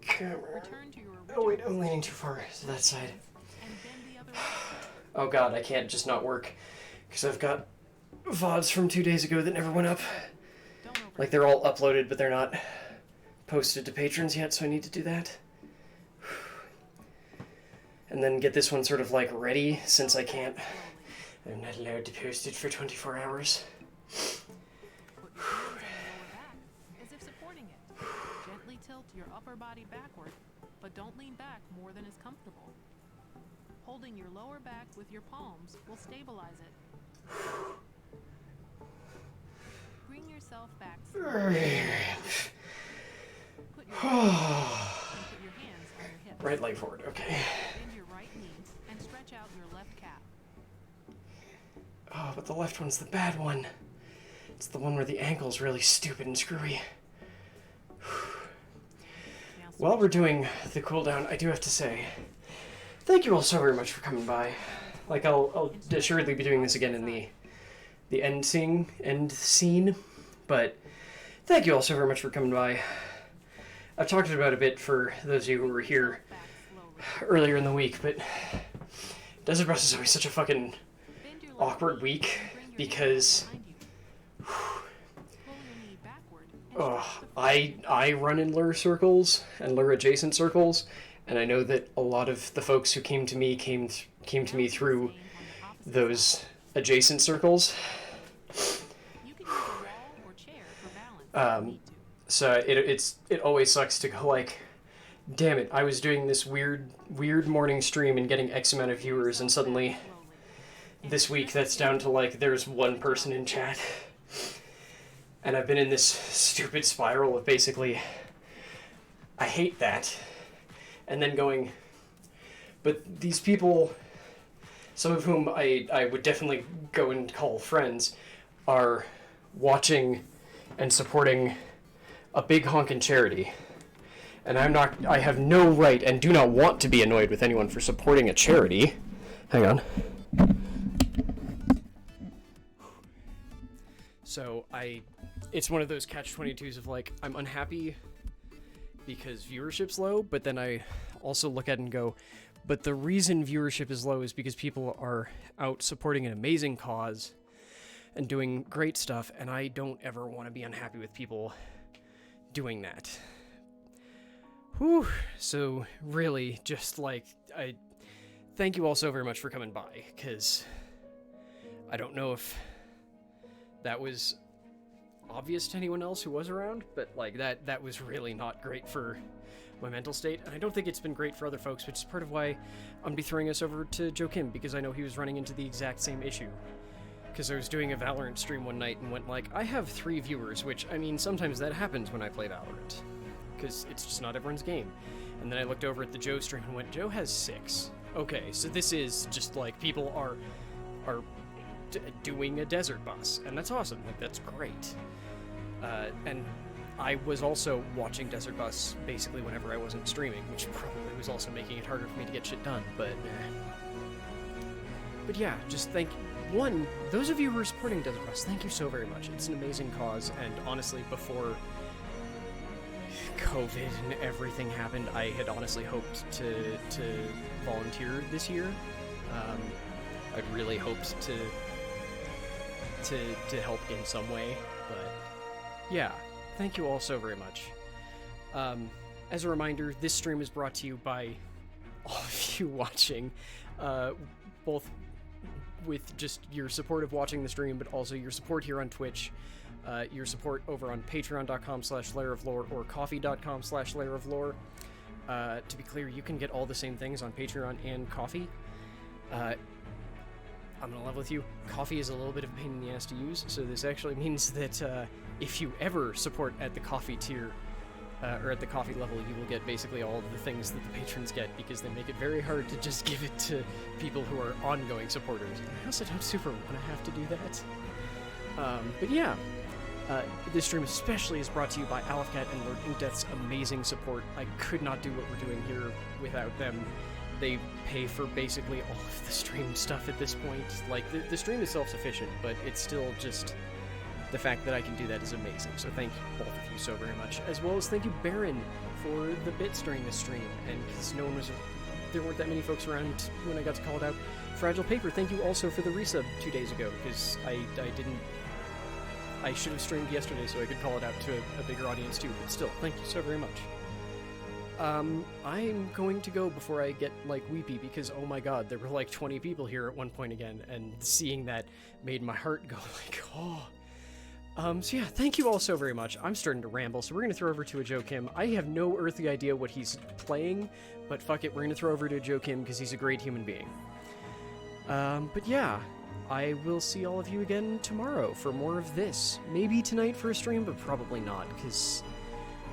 Camera. Return to your Oh wait, original I'm leaning too far to that side. and bend the other way. Oh god, I can't just not work. Because I've got VODs from 2 days ago that never went up. Don't over. Like they're all uploaded, but they're not posted to patrons yet, so I need to do that. And then get this one sort of like ready, since I can't. I'm not allowed to post it for 24 hours. Put your hands on your lower back as if supporting it. Gently tilt your upper body backward, but don't lean back more than is comfortable. Holding your lower back with your palms will stabilize it. Bring yourself back slowly. Put your hands on your hips. Right leg forward, okay. Bend your right knee and stretch out your left calf. Oh, but the left one's the bad one. It's the one where the ankle's really stupid and screwy. Now While we're doing the cool down, I do have to say, thank you all so very much for coming by. Like, I'll assuredly be doing this again in the end scene, but thank you all so very much for coming by. I've talked about it a bit for those of you who were here back slowly. earlier in the week, but Desert Bus is always such a fucking Bend your left awkward knee week and bring your because hands behind you. Pull your knee backward and stretch the I run in lure circles and lure adjacent circles, and I know that a lot of the folks who came to me came to me through those adjacent circles. You can use a wall or chair for balance if you need to. So it always sucks to go like, damn it, I was doing this weird morning stream and getting X amount of viewers, and suddenly this week that's down to like there's one person in chat. And I've been in this stupid spiral of basically, I hate that. And then going, but these people, some of whom I would definitely go and call friends, are watching and supporting a big honkin' charity. And I have no right and do not want to be annoyed with anyone for supporting a charity. Hang on. So it's one of those catch-22s of like, I'm unhappy because viewership's low, but then I also look at it and go, but the reason viewership is low is because people are out supporting an amazing cause and doing great stuff, and I don't ever want to be unhappy with people doing that. Whew. So really, just like, I thank you all so very much for coming by, because I don't know if that was obvious to anyone else who was around, but like that was really not great for my mental state, and I don't think it's been great for other folks, which is part of why I'm gonna be throwing us over to Joe Kim, because I know he was running into the exact same issue. Because I was doing a Valorant stream one night and went like, I have 3 viewers, which, I mean, sometimes that happens when I play Valorant. Because it's just not everyone's game. And then I looked over at the Joe stream and went, Joe has 6. Okay, so this is just like, people are doing a Desert Bus, and that's awesome, like, that's great. And I was also watching Desert Bus basically whenever I wasn't streaming, which probably was also making it harder for me to get shit done, but yeah, just those of you who are supporting Desert Bus, thank you so very much. It's an amazing cause, and honestly, before COVID and everything happened, I had honestly hoped to volunteer this year. I'd really hoped to help in some way, but yeah, thank you all so very much. As a reminder, this stream is brought to you by all of you watching, both with just your support of watching the stream, but also your support here on Twitch, your support over on patreon.com/layeroflore or coffee.com/layeroflore. To be clear, you can get all the same things on Patreon and Coffee. I'm gonna level with you. Coffee is a little bit of a pain in the ass to use, so this actually means that if you ever support at the Coffee tier, or at the Coffee level, you will get basically all of the things that the patrons get, because they make it very hard to just give it to people who are ongoing supporters. And I also don't super want to have to do that. But yeah, this stream especially is brought to you by Alefcat and Lord Inkdeath's amazing support. I could not do what we're doing here without them. They pay for basically all of the stream stuff at this point. Like, the stream is self-sufficient, but it's still just... the fact that I can do that is amazing, so thank you, both of you, so very much. As well as thank you, Baron, for the bits during this stream, and because there weren't that many folks around when I got to call it out. Fragile Paper, thank you also for the resub 2 days ago, because I should have streamed yesterday so I could call it out to a bigger audience too, but still, thank you so very much. I'm going to go before I get, like, weepy, because, oh my god, there were, like, 20 people here at one point again, and seeing that made my heart go, like, oh... So yeah, thank you all so very much. I'm starting to ramble, so we're gonna throw over to a Joe Kim. I have no earthly idea what he's playing, but fuck it, we're gonna throw over to Joe Kim because he's a great human being. But yeah, I will see all of you again tomorrow for more of this. Maybe tonight for a stream, but probably not, because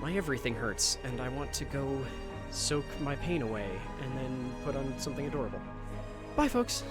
my everything hurts, and I want to go soak my pain away, and then put on something adorable. Bye, folks!